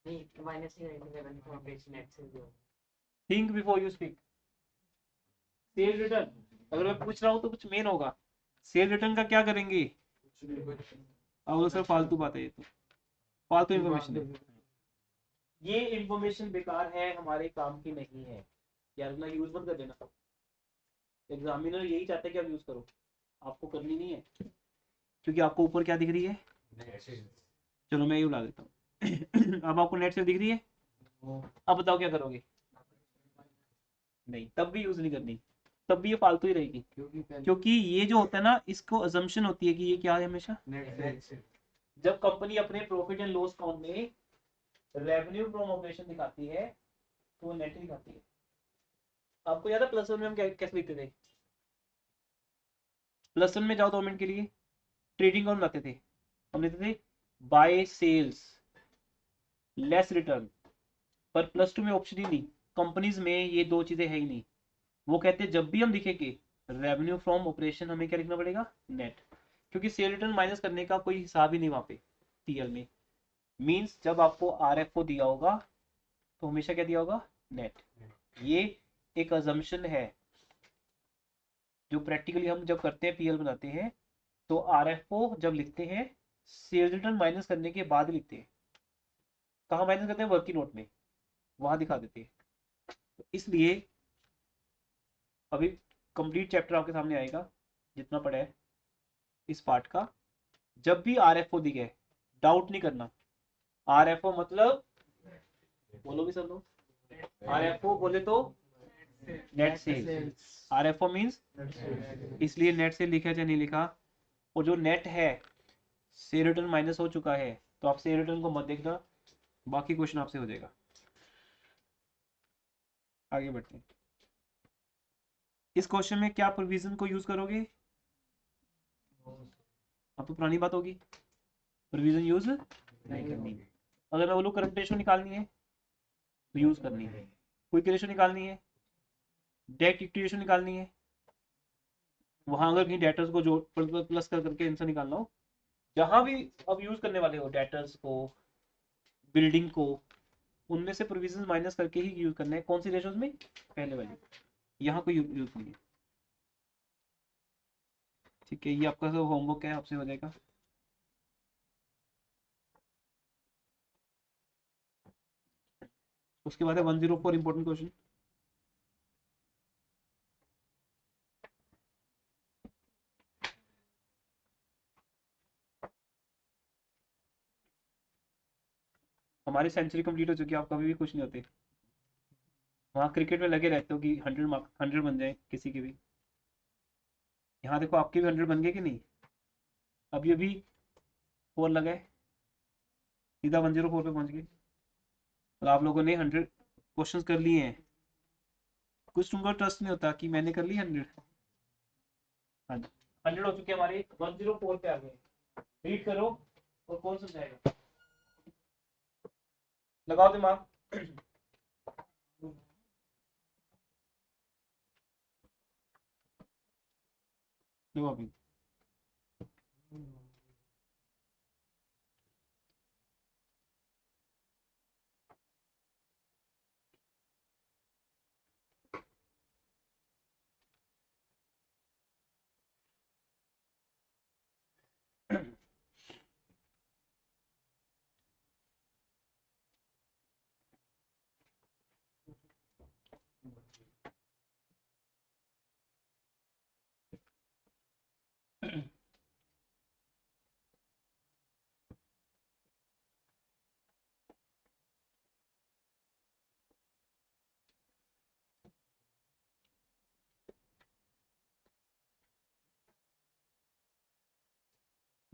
नहीं माइनस ही रहेंगे रेवेन्यू फ्रॉम ऑपरेशन नेट से जो think before you speak. Cell return अगर मैं पूछ रहा हूँ तो कुछ मेन होगा, सेल रिटर्न का क्या करेंगे। अब सर फालतू बात है, ये तो फालतू इन्फॉर्मेशन है, ये इन्फॉर्मेशन बेकार है, हमारे काम की नहीं है यार, ना यूज मत कर देना। एग्जामिनर यही चाहता है कि आप यूज करो, आपको करनी नहीं है, क्योंकि आपको ऊपर क्या दिख रही है, चलो मैं ये उड़ा देता हूँ अब आपको नेट से दिख रही है, अब बताओ क्या करोगे। नहीं, तब भी यूज नहीं करनी, तब भी ये फालतू ही रहेगी, क्योंकि ये जो होता है ना, इसको अजम्पशन होती है कि ये क्या है हमेशा, जब कंपनी अपने प्रॉफिट एंड लॉस अकाउंट में रेवेन्यू फ्रॉम ऑपरेशन दिखाती है तो वो नेट दिखाती है। आपको याद है प्लस वन में हम कैसे लिखते थे, प्लस वन में जाओ 2 मिनट के लिए, ट्रेडिंग अकाउंट बनाते थे, हम लिखते थे बाय सेल्स लेस रिटर्न, पर प्लस टू में ऑप्शन ही नहीं, कंपनीज में ये दो चीजें है ही नहीं। वो कहते हैं जब भी हम लिखेंगे रेवेन्यू फ्रॉम ऑपरेशन, हमें क्या लिखना पड़ेगा, नेट, क्योंकि सेल रिटर्न माइनस करने का कोई हिसाब ही नहीं वहां पे टीएल में। मींस जब आपको आरएफओ दिया होगा तो हमेशा क्या दिया होगा, नेट। ये एक अजम्पशन है जो प्रैक्टिकली हम जब करते हैं, पीएल बनाते हैं, तो आरएफओ जब लिखते हैं सेल रिटर्न माइनस करने के बाद लिखते हैं। कहाँ माइनस करते हैं, वर्किंग नोट में, वहां दिखा देते हैं। तो इसलिए अभी कंप्लीट चैप्टर आपके सामने आएगा जितना पढ़ा है इस पार्ट का। जब भी आरएफओ दिखे डाउट नहीं करना, आरएफओ मतलब, बोलो भी सब लोग, आरएफओ बोले तो नेट सेल्स, आरएफओ मींस, इसलिए नेट से लिखा या नहीं लिखा, और जो नेट है सेल रिटर्न माइनस हो चुका है, तो आप सेल रिटर्न को मत देखना, बाकी क्वेश्चन आपसे हो जाएगा। आगे बढ़ते हैं, इस क्वेश्चन में क्या प्रोविजन को यूज करोगे, अब तो पुरानी बात होगी, प्रोविजन यूज नहीं करनी। अगर मैं बोलूँ करंट रेशो निकालनी है तो यूज करनी है, क्विक रेशो निकालनी है, डेट इक्विटी रेशो निकालनी है, वहां अगर कहीं डेटर्स को जो प्लस कर करके इनसे निकालना हो, जहां भी अब यूज करने वाले हो डेटर्स को, बिल्डिंग को, उनमें से प्रोविजन माइनस करके ही यूज करना है। कौन सी रेशोज में, पहले वाली, यहाँ कोई यूज नहीं है। ठीक है, ये आपका सब होमवर्क है, आपसे हो जाएगा। उसके बाद है 104 इंपॉर्टेंट क्वेश्चन। हमारी सेंचुरी कंप्लीट हो चुकी है, आप कभी भी खुश नहीं होते, वहाँ क्रिकेट में लगे रहते हो कि 100 100 बन जाए किसी के भी। यहाँ देखो आपके भी 100 बन गए कि नहीं, अभी अभी 4 लगा है, सीधा 104 पे पहुंच गए, और आप लोगों ने 100 क्वेश्चंस कर लिए हैं। कुछ तुमको ट्रस्ट नहीं होता कि मैंने कर ली 100। हाँ जी, 100 हो चुके हमारे, 104 पे आ गए। रीड करो और कौन समझाएगा, लगाओ दिमाग। क्यों अभी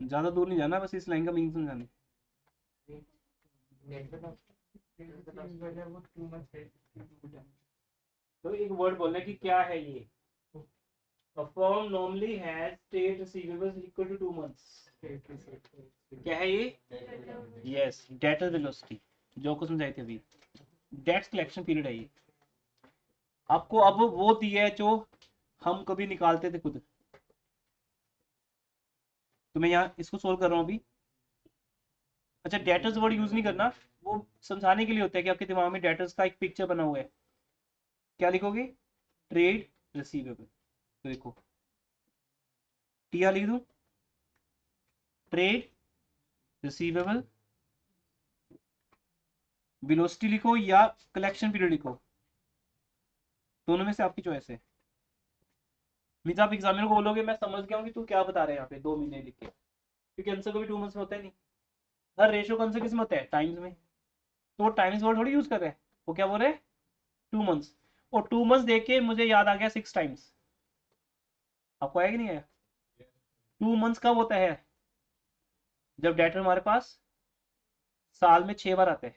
ज्यादा दूर नहीं जाना, बस इस लाइन का मीनिंग समझाने। वो 2 months है। तो एक वर्ड बोलना कि क्या है ये। A firm normally has trade receivables equal to 2 months. क्या है ये? Yes, debtor velocity, जो आपको समझाई थी अभी। डेट्स कलेक्शन पीरियड है ये। आपको अब वो दिया है जो हम कभी निकालते थे खुद। तो मैं यहाँ इसको सोल्व कर रहा हूँ अभी। अच्छा, डेटर्स वर्ड यूज नहीं करना, वो समझाने के लिए होता है कि आपके दिमाग में डेटर्स का एक पिक्चर बना हुआ है। क्या लिखोगे? Trade receivable. तो देखो टीआर लिख दूं, ट्रेड रिसीवेबल, वेलोसिटी लिखो या कलेक्शन पीरियड लिखो, दोनों में से आपकी चॉइस है। मीन्स आप एग्जामिनर को बोलोगे मैं समझ गया हूँ कि तू क्या बता रहे हैं यहाँ पे 2 महीने लिख के, क्योंकि आंसर कभी 2 मंथ्स में होता है नहीं। हर रेशियो का आंसर किस में होता है? टाइम्स में। तो वो टाइम्स वर्ड थोड़ी यूज कर रहे हैं, वो क्या बोल रहे हैं? 2 मंथ्स। और 2 मंथ्स देख के मुझे याद आ गया 6 टाइम्स। आपको आया कि नहीं आया? 2 मंथ्स कब होता है? जब डेटर हमारे पास साल में 6 बार आते हैं।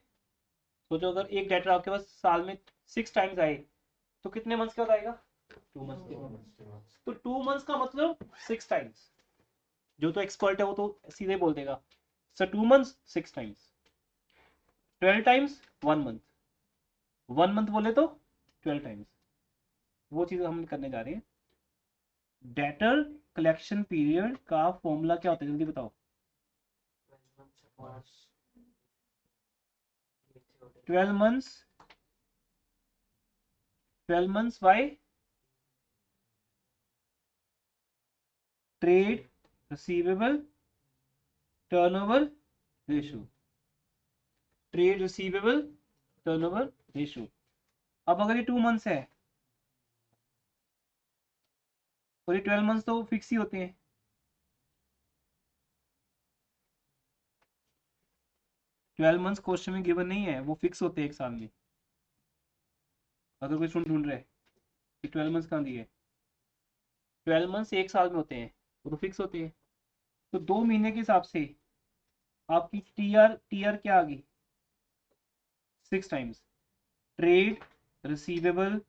सोचो अगर एक डेटर आपके पास साल में 6 टाइम्स आए तो कितने मंथ्स का आएगा? 2 मंथ्स के। तो 2 मंथ्स का मतलब 6 टाइम्स। जो तो एक्सपर्ट है वो तो सीधे बोल देगा sir 2 months 6 times, 12 times 1 month, 1 month बोले तो 12 टाइम्स। वो चीज हम करने जा रहे हैं। डेटर कलेक्शन पीरियड का फॉर्मूला क्या होता है जल्दी बताओ। 12 months, 12 months bye trade receivable turnover ratio, trade receivable turnover ratio. अब अगर ये 2 मंथ्स है और ये 12 मंथ्स तो फिक्स ही होते हैं। ट्वेल्व मंथ्स क्वेश्चन में गिवन नहीं है, वो फिक्स होते हैं एक साल में। अगर कोई स्टूडेंट ढूंढ रहे हैं कि 12 मंथ्स कहाँ दिए, 12 मंथ्स एक साल में होते हैं, वो तो फिक्स होते हैं। तो 2 महीने के हिसाब से आपकी टीआर क्या आ गई? 6 times. Trade receivable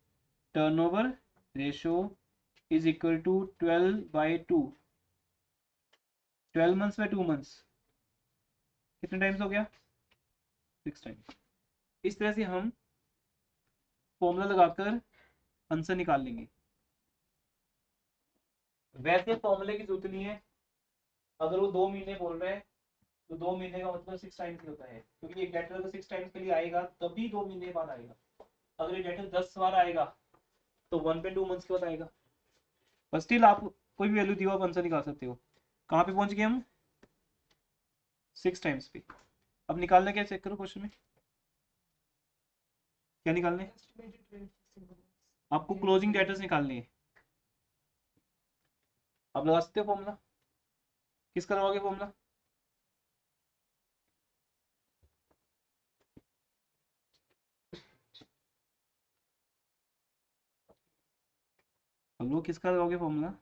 turnover ratio is equal to 12/2। 12 months by 2 months कितने टाइम्स हो गया? 6 टाइम्स। इस तरह से हम फॉर्मूला लगाकर आंसर निकाल लेंगे। वैसे फॉर्मूले की जरूरत नहीं है, अगर वो 2 महीने बोल रहे हैं तो 2 महीने का मतलब 6 टाइम्स ही होता है, क्योंकि एक डेटर अगर 6 टाइम्स के लिए आएगा तभी 2 महीने बाद आएगा। अगर ये डेटर 10 बार आएगा तो 1/2 मंथ्स के बाद आएगा। बस स्टिल आप कोई भी वैल्यू दियो आप आंसर निकाल सकते हो। कहाँ पे पहुंच गए हम? 6 टाइम्स पे। अब निकालना क्या चेक करो क्वेश्चन में क्या निकालने हैं? आपको क्लोजिंग डेटर्स निकालने हैं। आप लगा सकते हो फॉर्मूला। किसका लगाओगे फॉर्मूला? हम लोग किसका लगाओगे फॉर्मूला?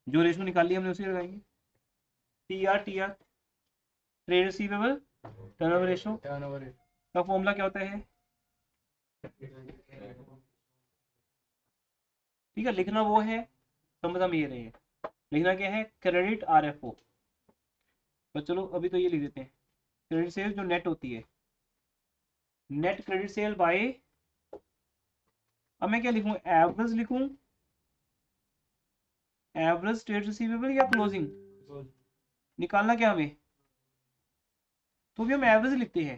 जो रेशो निकाल लिया हमने उसी लगाएंगे। TR trade receivable turnover ratio का फॉर्मूला क्या होता है? ठीक है, लिखना वो है, समझ हम ये रहे हैं। लिखना क्या है? Credit RFO. पर चलो अभी तो ये लिख देते हैं, क्रेडिट सेल जो नेट होती है, नेट क्रेडिट सेल बाय, अब मैं क्या लिखूं? एवरेज लिखूं एवरेज ट्रेड रिसीवेबल या क्लोजिंग निकालना क्या हमें, तो भी हम एवरेज लिखते हैं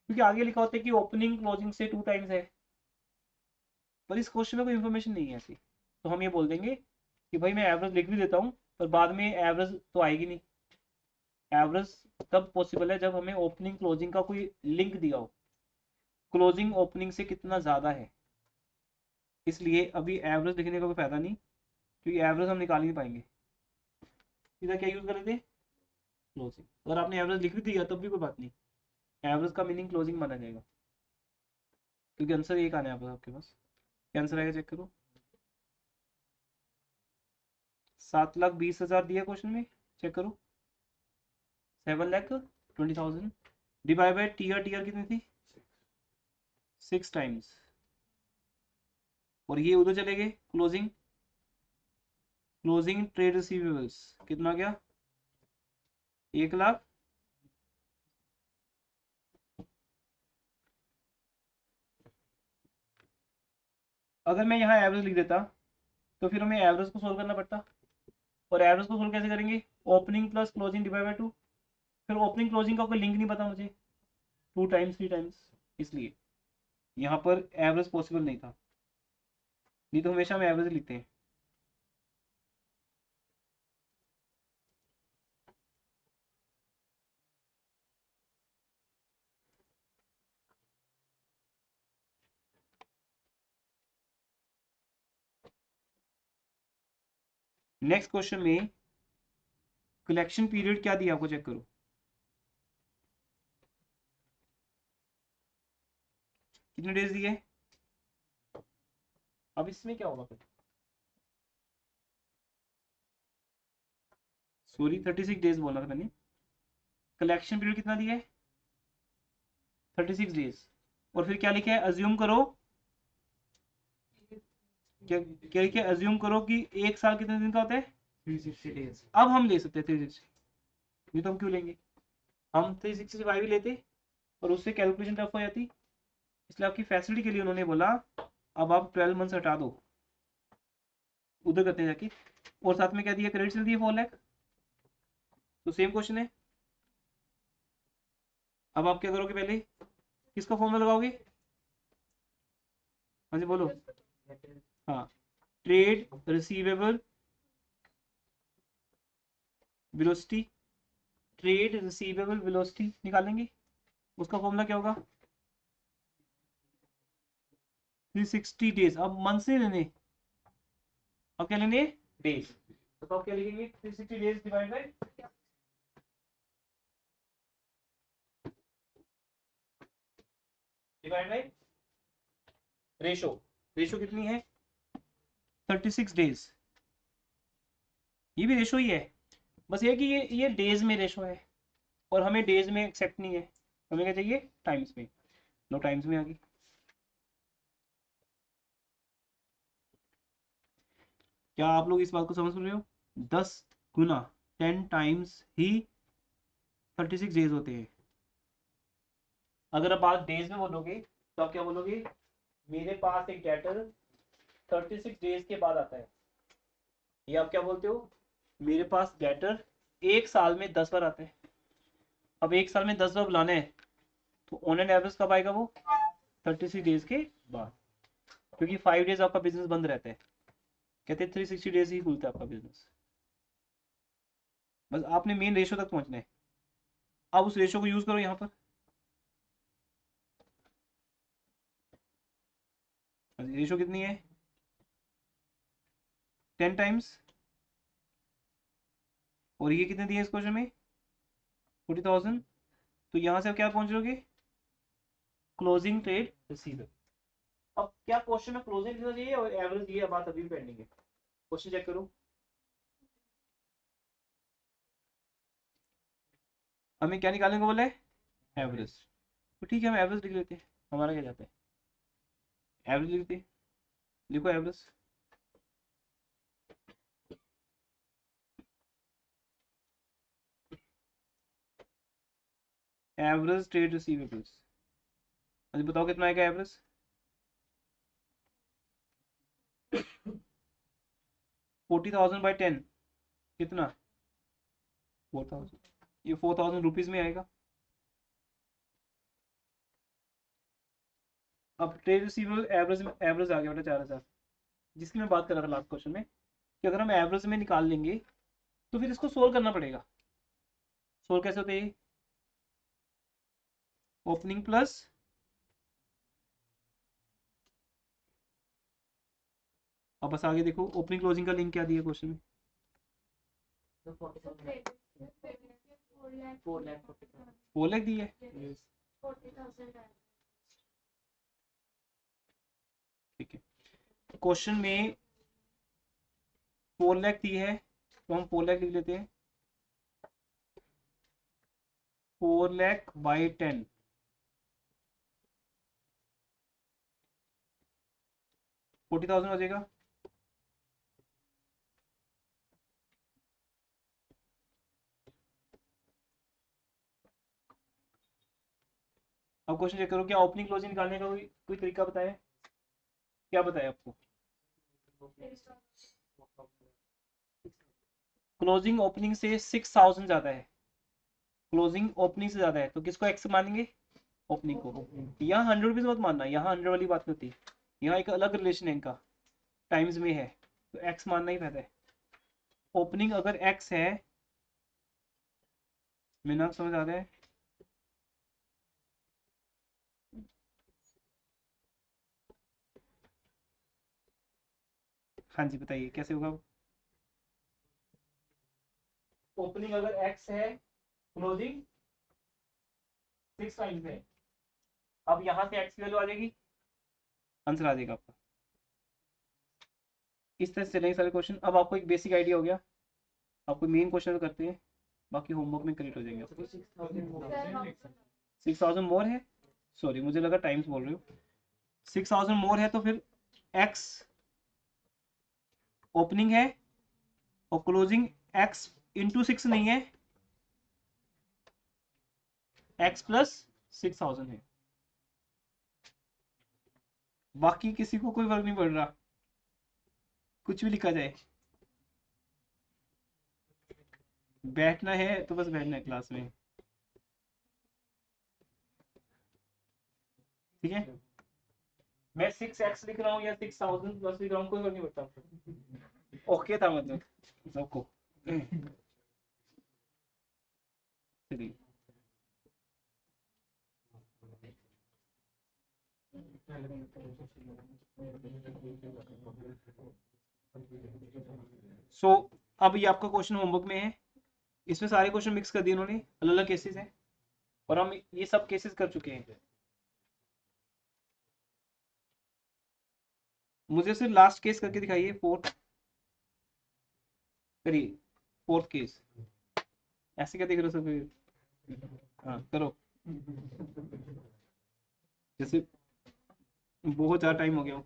क्योंकि आगे लिखा होता है कि ओपनिंग क्लोजिंग से 2 टाइम्स है, पर इस क्वेश्चन में कोई इन्फॉर्मेशन नहीं है ऐसी, तो हम ये बोल देंगे कि भाई मैं एवरेज लिख भी देता हूँ पर बाद में एवरेज तो आएगी नहीं। एवरेज तब पॉसिबल है जब हमें ओपनिंग क्लोजिंग का कोई लिंक दिया हो, क्लोजिंग ओपनिंग से कितना ज्यादा है, इसलिए अभी एवरेज लिखने का कोई फायदा नहीं क्योंकि एवरेज हम निकाल नहीं पाएंगे। सीधा क्या यूज कर लेते, क्लोजिंग। अगर आपने एवरेज लिख भी दिया तब भी कोई बात नहीं, एवरेज का मीनिंग क्लोजिंग माना जाएगा क्योंकि आंसर एक आना है आपके पास। क्या आंसर आएगा चेक करो। 7,20,000 दिया क्वेश्चन में, चेक करो। 7,20,000 डिवाइड बाय टीआर कितनी थी 6 टाइम्स, और ये उधर चले गए क्लोजिंग, क्लोजिंग ट्रेड रिसीवेबल्स कितना गया 1,00,000। अगर मैं यहाँ एवरेज लिख देता तो फिर हमें एवरेज को सोल्व करना पड़ता, और एवरेज को सोल्व कैसे करेंगे, opening plus closing divide by 2। फिर ओपनिंग क्लोजिंग का कोई लिंक नहीं पता मुझे, 2 टाइम्स 3 टाइम्स, इसलिए यहाँ पर एवरेज पॉसिबल नहीं था, नहीं तो हमेशा हम एवरेज लिखते हैं। नेक्स्ट क्वेश्चन में कलेक्शन पीरियड क्या दिया आपको, चेक करो। कितने डेज दिए, अब इसमें क्या होगा फिर, सॉरी 36 डेज बोला था मैंने। कलेक्शन पीरियड कितना दिया है 36 डेज, और फिर क्या लिखा है, अज्यूम करो, क्या क्या लिखा है, अज्यूम करो कि एक साल कितने दिन का होता है 360 days. अब हम ले सकते हैं 360, नहीं तो हम क्यों लेंगे, हम 365 ही लेते और उससे कैलकुलेशन टफ हो जाती, इसलिए आपकी फैसिलिटी के लिए उन्होंने बोला अब आप 12 मंथ्स हटा दो, उधर करते हैं जाके, और साथ में क्या दिया, क्रेडिट सेल दिए 4 लाख। तो सेम क्वेश्चन है, अब आप क्या करोगे, पहले किसका फॉर्मूला लगाओगे, हाँ जी बोलो, हाँ trade receivable velocity, trade receivable velocity निकालेंगे, उसका फॉर्मूला क्या होगा 360 डेज। अब मंथ से लेने, अब क्या लेने डेज, तो अब क्या लिखेंगे 360 days divide by, divide by ratio, ratio कितनी है 36 डेज, ये भी रेशो ही है, बस ये कि ये डेज में रेशो है और हमें डेज में एक्सेप्ट नहीं है, हमें क्या चाहिए टाइम्स में, नो टाइम्स में आ गई। क्या आप लोग इस बात को समझ रहे हो, 10 गुना 10 टाइम्स ही 36 डेज होते हैं। अगर आप बात डेज में बोलोगे तो आप क्या बोलोगे, मेरे पास एक डेटर 36 डेज के बाद आता है, ये आप क्या बोलते हो, मेरे पास डेटर एक साल में 10 बार आते हैं। अब एक साल में 10 बार बुलाना है तो ऑन एंड एवरेज कब आएगा वो 36 डेज के बाद, क्योंकि 5 डेज आपका बिजनेस बंद रहता है, कहते हैं 360 डेज ही खुलता है आपका बिजनेस। बस आपने मेन रेशो तक पहुंचना है, अब उस रेशो को यूज करो यहाँ पर, रेशो कितनी है 10 टाइम्स, और ये कितने दिए इस क्वेश्चन में 40,000, तो यहाँ से आप क्या पहुंच जाओगे क्लोजिंग ट्रेड रिसीवेबल। अब क्या क्वेश्चन में क्लोजिंग लिखना चाहिए और एवरेज, ये बात अभी भी पेंडिंग है, क्वेश्चन चेक करो। हमें क्या निकालने को बोला है एवरेज, तो ठीक है हम एवरेज लिख लेते हैं, हमारा क्या जाता है एवरेज लिखते हैं, लिखो एवरेज। एवरेज ट्रेड रिसीवेबल्स, अभी बताओ कितना आएगा एवरेज 40,000 बाई 10 कितना 4,000, ये 4,000 रुपीज में आएगा। अब ट्रेड रिसीवेबल एवरेज आ गया बेटा 4,000, जिसकी मैं बात कर रहा था लास्ट क्वेश्चन में कि अगर हम एवरेज में निकाल लेंगे तो फिर इसको सोल्व करना पड़ेगा। सोल्व कैसे होते हैं, ओपनिंग प्लस अब बस आगे देखो ओपनिंग क्लोजिंग का लिंक क्या दिया क्वेश्चन में, तो 40,000 4 lakh 40,000 4 लाख दी है। ठीक है, क्वेश्चन में 4 लाख दी है तो हम 4 लाख लिख लेते हैं, 4 लाख बाई 10 40,000 हो जाएगा। अब क्वेश्चन चेक करो, क्या ओपनिंग क्लोजिंग निकालने का कोई तरीका बताया, क्या बताया आपको, क्लोजिंग ओपनिंग से 6,000 ज्यादा है, क्लोजिंग ओपनिंग से ज्यादा है तो किसको एक्स मानेंगे, ओपनिंग को। यहाँ 100 रुपीज मत मानना, यहाँ 100 वाली बात नहीं होती, यहाँ एक अलग रिलेशन है इनका, टाइम्स में है तो एक्स मानना ही फायदा है। ओपनिंग अगर एक्स है, मेरा समझ आ रहा है, हाँ जी बताइए कैसे होगा। ओपनिंग अगर एक्स है, क्लोजिंग 6 टाइम्स है, अब यहां से एक्स की वैल्यू आ जाएगी, आंसर आ जाएगा आपका। इस तरह से चलेंगे सारे क्वेश्चन। अब आपको एक बेसिक आइडिया हो गया, आपको मेन क्वेश्चन करते हैं, बाकी होमवर्क में करेक्ट हो जाएंगे आपको। 6,000 मोर है, सॉरी मुझे लगा टाइम्स बोल रहे हो, 6,000 मोर है तो फिर एक्स ओपनिंग है और क्लोजिंग एक्स इंटू 6 नहीं है, एक्स प्लस 6,000 है। बाकी किसी को कोई फर्क नहीं पड़ रहा, कुछ भी लिखा जाए, बैठना है तो बस बैठना है क्लास में, ठीक है। मैं 6x लिख रहा हूँ या 6,000 प्लस लिख रहा हूँ, कोई फर्क नहीं पड़ता, ओके था मतलब सबको। चलिए सो अब ये आपका क्वेश्चन होमवर्क में है, इसमें सारे क्वेश्चन मिक्स कर दिए उन्होंने, अलग अलग केसेस हैं और हम ये सब केसेस कर चुके हैं। मुझे सिर्फ लास्ट केस करके दिखाइए, फोर्थ करिए, फोर्थ केस, ऐसे क्या देख रहे हो सब, हाँ करो, जैसे बहुत ज्यादा टाइम हो गया।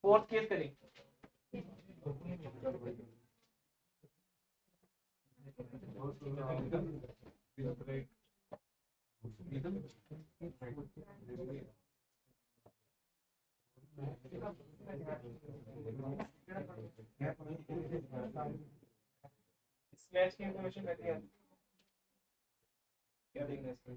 फोर्थ केस करें, स्लैश की इंफॉर्मेशन रहती है, क्या देखना है इसमें?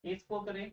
इसको करें,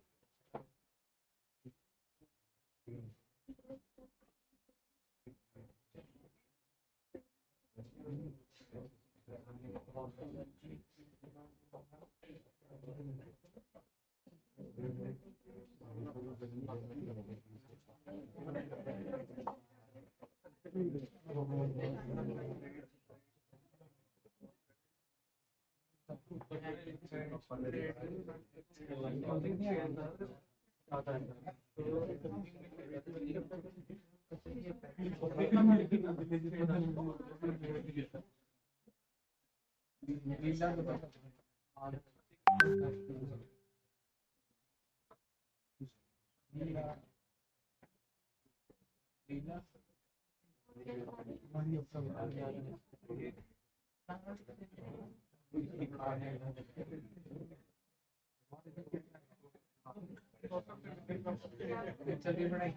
चलिए पढ़ाई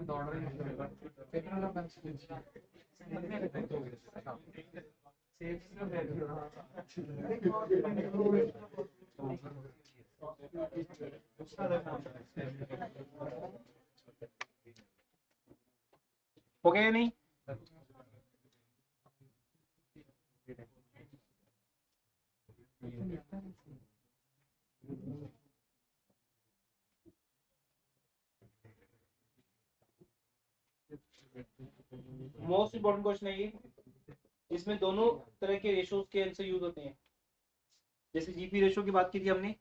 दौड़ रहे हैं पेपर वाला बेंच हो गया या नहीं? मोस्ट इंपॉर्टेंट क्वेश्चन है ये। इसमें दोनों तरह के रेशोज के आंसर यूज होते हैं। जैसे जीपी रेशो की बात की थी हमने,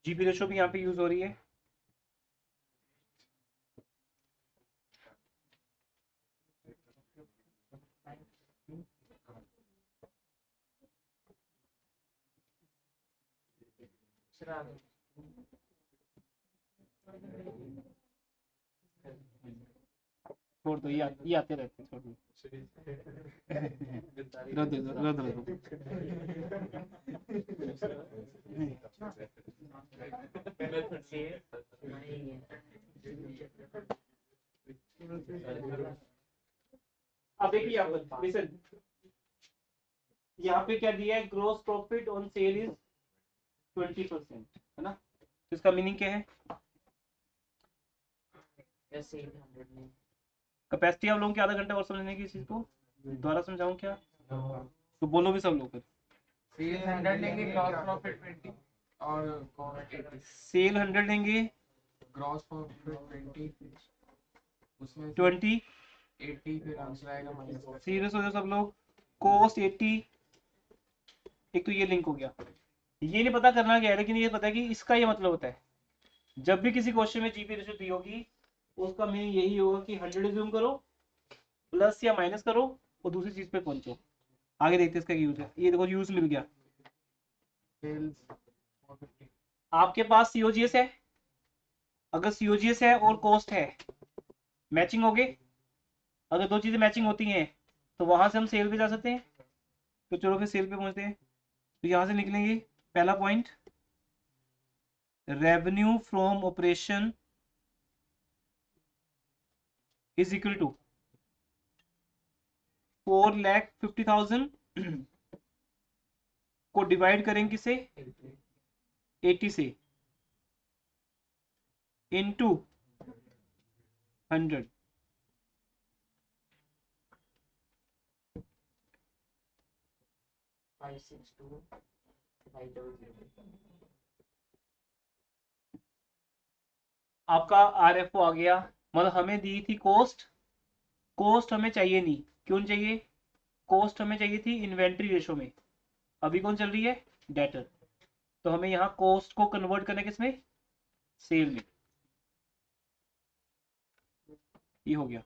जीपी रेशो भी यहाँ पे यूज हो रही है। छोड़ दो, ये आते रहते हैं, छोड़ दो। रख दो। अब देखिए यहाँ पर लिसन, यहाँ पे क्या दिया है, gross profit on sale is 20%, है ना? तो इसका मीनिंग क्या है? कैपेसिटी आप लोगों की आधा घंटा और समझने की, इस चीज को दोबारा समझाऊं क्या? तो बोलो भी सब लोग फिर। सेल 100 लेंगे, ग्रॉस प्रॉफिट 20 और कॉस्ट 80। सेल 100 लेंगे, ग्रॉस प्रॉफिट 20, उसमें 20, 80 फिर आंसर आएगा माइनस। सीरियस हो जाओ सब लोग। कॉस्ट 80, एक तो ये लिंक हो गया। ये नहीं पता करना क्या है, लेकिन ये पता है कि इसका ये मतलब होता है, जब भी किसी क्वेश्चन में जीपी रेशो दी होगी उसका मीनिंग यही होगा कि 100 ज्यूम करो, प्लस या माइनस करो और दूसरी चीज पे पहुंचो। आगे देखते हैं इसका यूज है। ये देखो यूज मिल गया। आपके पास सीओजीएस है, अगर सीओजीएस है और कॉस्ट है, मैचिंग हो गए। अगर दो चीजें मैचिंग होती हैं तो वहां से हम सेल पे जा सकते हैं। तो चलो फिर सेल पे पहुंचते हैं। तो यहां से निकलेंगे पहला point, revenue from operation is equal to 4,50,000 को डिवाइड करेंगे किसे, 80 से, इनटू 100। आपका आरएफओ आ गया। मतलब हमें दी थी कॉस्ट, कॉस्ट हमें चाहिए नहीं। क्यों चाहिए? कॉस्ट हमें चाहिए थी इन्वेंट्री रेशो में, अभी कौन चल रही है, डेटर। तो हमें यहाँ कॉस्ट को कन्वर्ट करना है किसमें, सेल में। ये हो गया।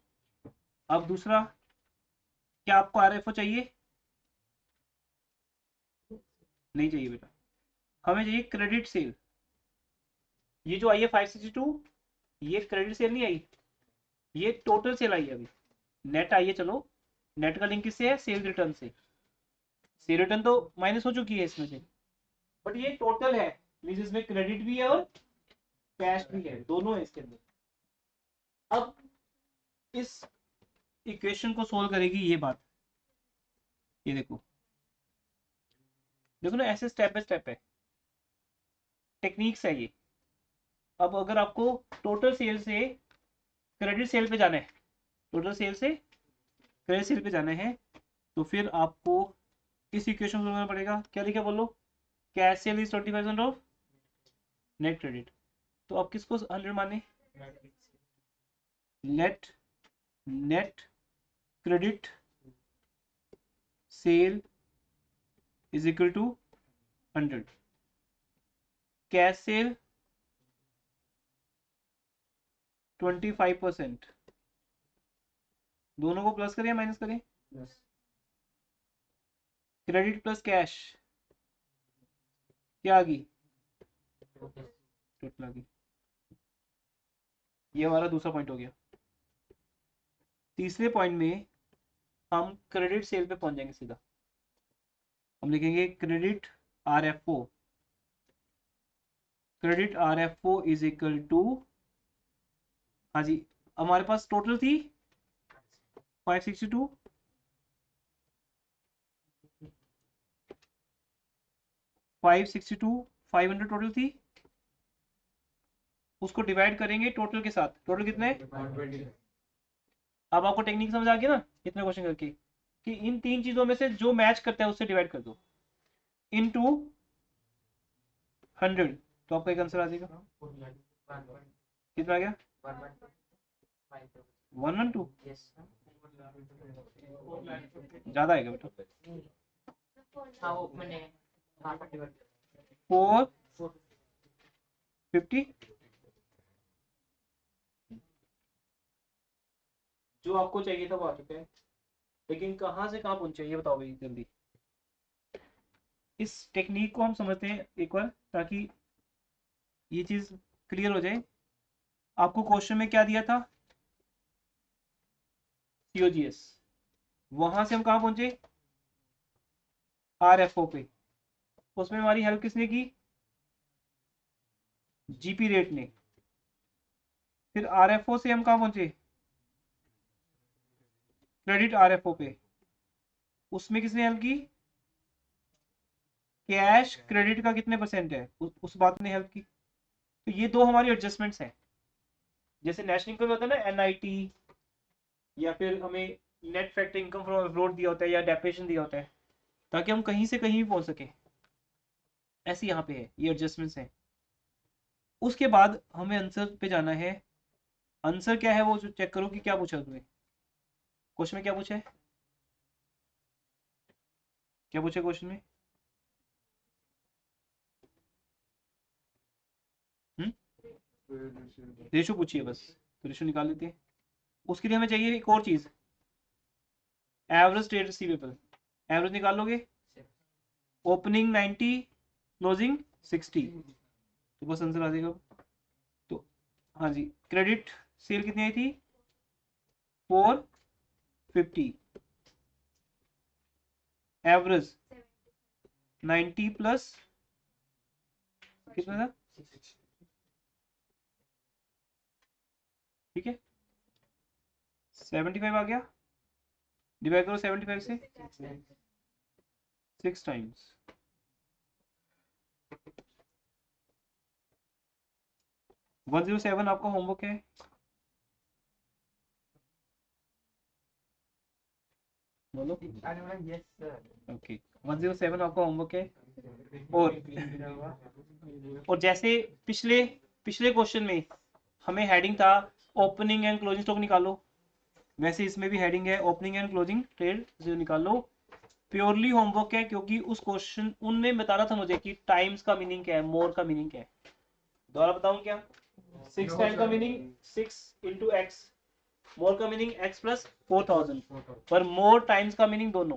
अब दूसरा, क्या आपको आरएफओ चाहिए? नहीं चाहिए बेटा, हमें चाहिए क्रेडिट सेल। ये जो आई है 562, ये क्रेडिट सेल नहीं आई, ये टोटल सेल आई है। अभी नेट आई है, चलो नेट का लिंक किससे है, सेल रिटर्न से। सेल रिटर्न तो माइनस हो चुकी है इसमें से, बट ये टोटल है, मींस इसमें क्रेडिट भी है और कैश भी है, दोनों है इसके अंदर। अब इस इक्वेशन को सोल्व करेगी ये बात, ये देखो, देखो ना, ऐसे स्टेप बाय स्टेप है, टेक्निक्स है ये। अब अगर आपको टोटल सेल से क्रेडिट सेल पे जाना है, टोटल सेल से क्रेडिट सेल पे जाना है, तो फिर आपको इस इक्वेशन को करना पड़ेगा। क्या लिखा बोलो, cash sale is 20% of net credit. तो आप किसको 100 माने, let net credit sale is equal to 100, cash sale 25%। दोनों को प्लस करें या माइनस करें, क्रेडिट प्लस कैश क्या आ गई स्टेटमेंट आ गई। ये हमारा दूसरा पॉइंट हो गया। तीसरे पॉइंट में हम क्रेडिट सेल पे पहुंच जाएंगे सीधा। हम लिखेंगे credit RFO। Credit RFO is equal to, हाँ जी, हमारे पास टोटल थी 562, 562, 500 टोटल थी। उसको डिवाइड करेंगे टोटल के साथ। टोटल कितने? 120। अब आपको टेक्निक समझ आ गया ना इतने क्वेश्चन करके, कि इन तीन चीजों में से जो मैच करता है उससे डिवाइड कर दो इनटू 100, तो आपका एक आंसर आ जाएगा। कितना आ गया? 112। Yes. ज्यादा आएगा बेटा। हाँ वो मैंने हाफ डिवाइड 450, जो आपको चाहिए था वो आ चुका है, लेकिन कहाँ से कहाँ पहुंचे ये बताओ भाई जल्दी। इस टेक्निक को हम समझते हैं एक बार, ताकि ये चीज क्लियर हो जाए। आपको क्वेश्चन में क्या दिया था? COGS। वहां से हम कहाँ पहुंचे? RFO पे। उसमें हमारी हेल्प किसने की? GP रेट ने। फिर RFO से हम कहाँ पहुंचे? क्रेडिट RFO पे। उसमें किसने हेल्प की? कैश क्रेडिट का कितने परसेंट है, उस बात ने हेल्प की। तो ये दो हमारी एडजस्टमेंट्स हैं। जैसे नेशनल इनकम होता है ना, NIT, या फिर हमें net factor income from abroad दिया होता है, या डेप्रेशन दिया होता है, ताकि हम कहीं से कहीं भी पहुंच सके। ऐसे यहाँ पे है, ये एडजस्टमेंट्स हैं। उसके बाद हमें आंसर पे जाना है। आंसर क्या है वो चेक करो कि क्या पूछा तुमने क्वेश्चन में। क्या पूछा है? क्या पूछा क्वेश्चन में? रेशो पूछिए बस, तो रेशो निकाल लेते हैं। उसके लिए हमें चाहिए एक और चीज, एवरेज ट्रेड रिसीवेबल। एवरेज निकाल लोगे? ओपनिंग 90, क्लोजिंग 60, तो बस आंसर आ जाएगा। तो हाँ जी, क्रेडिट सेल कितनी आई थी? 450। एवरेज 90 प्लस कितना था? ठीक है, 75 आ गया। डिवाइड करो 75 से, 6 टाइम्स। वन 107 आपका होमवर्क है। बोलो। Yes sir. ओके, 107 आपका होमवर्क है। और जैसे पिछले पिछले क्वेश्चन में हमें हेडिंग था ओपनिंग एंड क्लोजिंग स्टॉक निकालो, वैसे इसमें भी हेडिंग है ओपनिंग एंड क्लोजिंग ट्रेड निकाल लो। प्योरली होमवर्क है, क्योंकि उस क्वेश्चन उनने बताना था मुझे कि टाइम्स का मीनिंग क्या है, मोर का मीनिंग क्या है। दोबारा बताऊं क्या? 6 टाइम का मीनिंग 6 इंटू एक्स, मोर का मीनिंग x प्लस 4000, पर मोर टाइम्स का मीनिंग दोनों,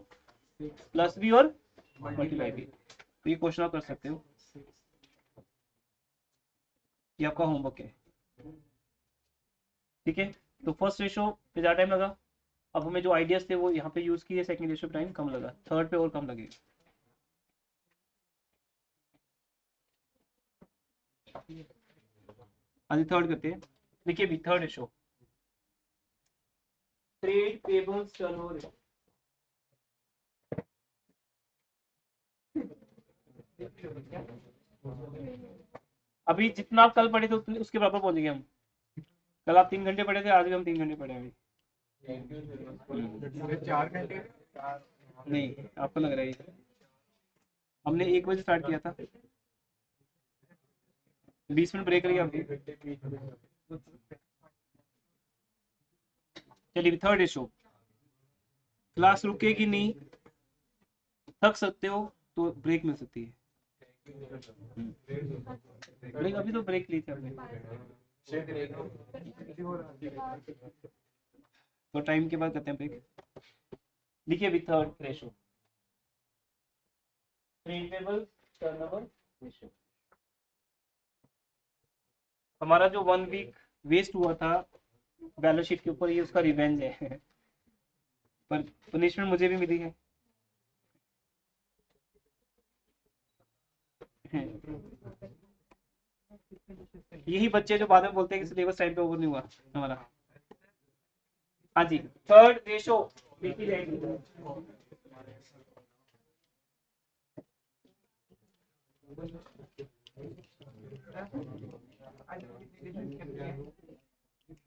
प्लस भी और मल्टीप्लाई भी। तो ये क्वेश्चन आप कर सकते हो, ये आपका होमवर्क है। ठीक है, तो फर्स्ट रेशो पे ज़्यादा टाइम लगा। अब हमें जो आइडियाज थे वो यहाँ पे यूज किए, सेकंड रेशो पे टाइम कम लगा, थर्ड पे और कम लगेगा। आज थर्ड करते हैं। देखिए भी third ratio, trade payables turnover. अभी जितना आप कल पढ़े थे उसके बराबर पहुंचेंगे हम। कल आप 3 घंटे पढ़े थे, आज भी हम 3 घंटे पढ़े अभी। 4 घंटे नहीं, आपको लग रहा है ये। हमने 1 बजे स्टार्ट किया था, 20 मिनट ब्रेक रही अभी। चलिए थर्ड इशू, क्लास रुकेगी नहीं, थक सकते हो तो ब्रेक मिल सकती है। ब्रेक अभी तो ब्रेक ली थी हमने, तो टाइम के बाद करते हैं ब्रेक। लिखिए अभी third ratio, trade payable turnover ratio. हमारा जो 1 वीक वेस्ट हुआ था बैलेंस शीट के ऊपर, ये उसका रिवेंज है। पर पनिशमेंट मुझे भी मिली है। यही बच्चे जो बाद में बोलते हैं कि सिलेबस टाइम पे ओवर नहीं हुआ हमारा। हाँ जी, थर्ड रेशो लिखी जाएगी।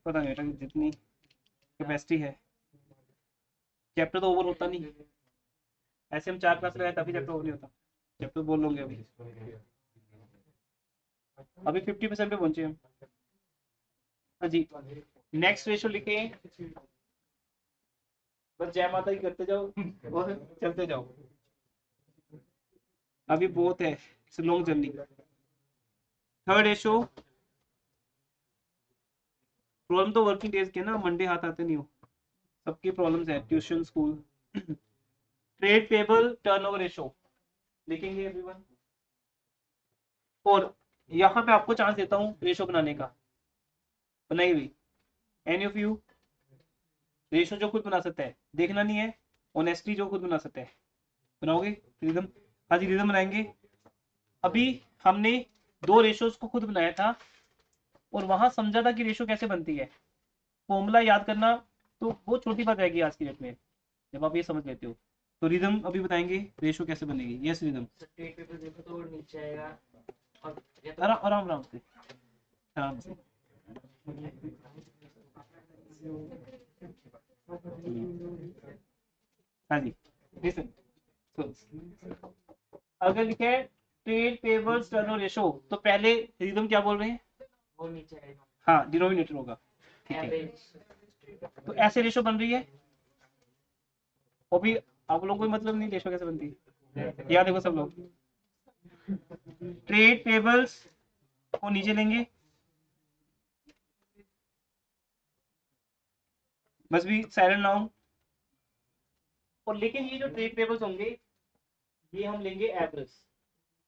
पता नहीं बेटा जितनी कैपेसिटी है, चैप्टर तो ओवर होता नहीं। ऐसे हम 4 क्लास लगाए तभी चैप्टर ओवर नहीं होता। चैप्टर बोल लोगे अभी 50% पे पहुंचे हम। हाँ जी, नेक्स्ट रेशो लिखे, बस जय माता की करते जाओ और चलते जाओ। अभी बहुत है, it's long journey. Third ratio, problem तो वर्किंग डेज के ना, मंडे हाथ आते नहीं हो, सबकी प्रॉब्लम्स है, tuition school. Trade payable turnover ratio लिखेंगे एवरीवन। और यहाँ पे आपको चांस देता हूँ रेशो बनाने का, बनाई हुई एनी ऑफ यू रेशो जो खुद बना सकता है, देखना नहीं है, ऑनेस्टली जो खुद बना सकता है बनाओगे रिदम। हाँ जी, रिदम बनाएंगे। अभी हमने 2 रेशोज को खुद बनाया था और वहां समझा था कि रेशो कैसे बनती है, फॉर्मूला याद करना तो वो छोटी बात रहेगी आज की डेट में जब आप ये समझ लेते हो। तो रिदम अभी बताएंगे रेशो कैसे बनेगी। यस रिदम, ट्रेड पेपर देखो तो नीचे आएगा और या तो आराम आराम आराम से, आराम से। हाँ जी, लिसन। अगर लिखे है ट्रेड पेबल्स टर्नओवर रेशो, तो पहले रिदम क्या बोल रहे हैं? वो नीचे आएगा हाँ, डिनोमिनेटर होगा, ठीक है। एवरेज। तो ऐसे रेशो बन रही है, वो भी आप लोगों को मतलब नहीं रेशो कैसे बनती है, याद देखो सब लोग। ट्रेड पेबल्स को नीचे लेंगे, बस भी साइलेंट ना हो। और लेकिन ये जो ट्रेड पेबल्स होंगे ये हम लेंगे एवरेज,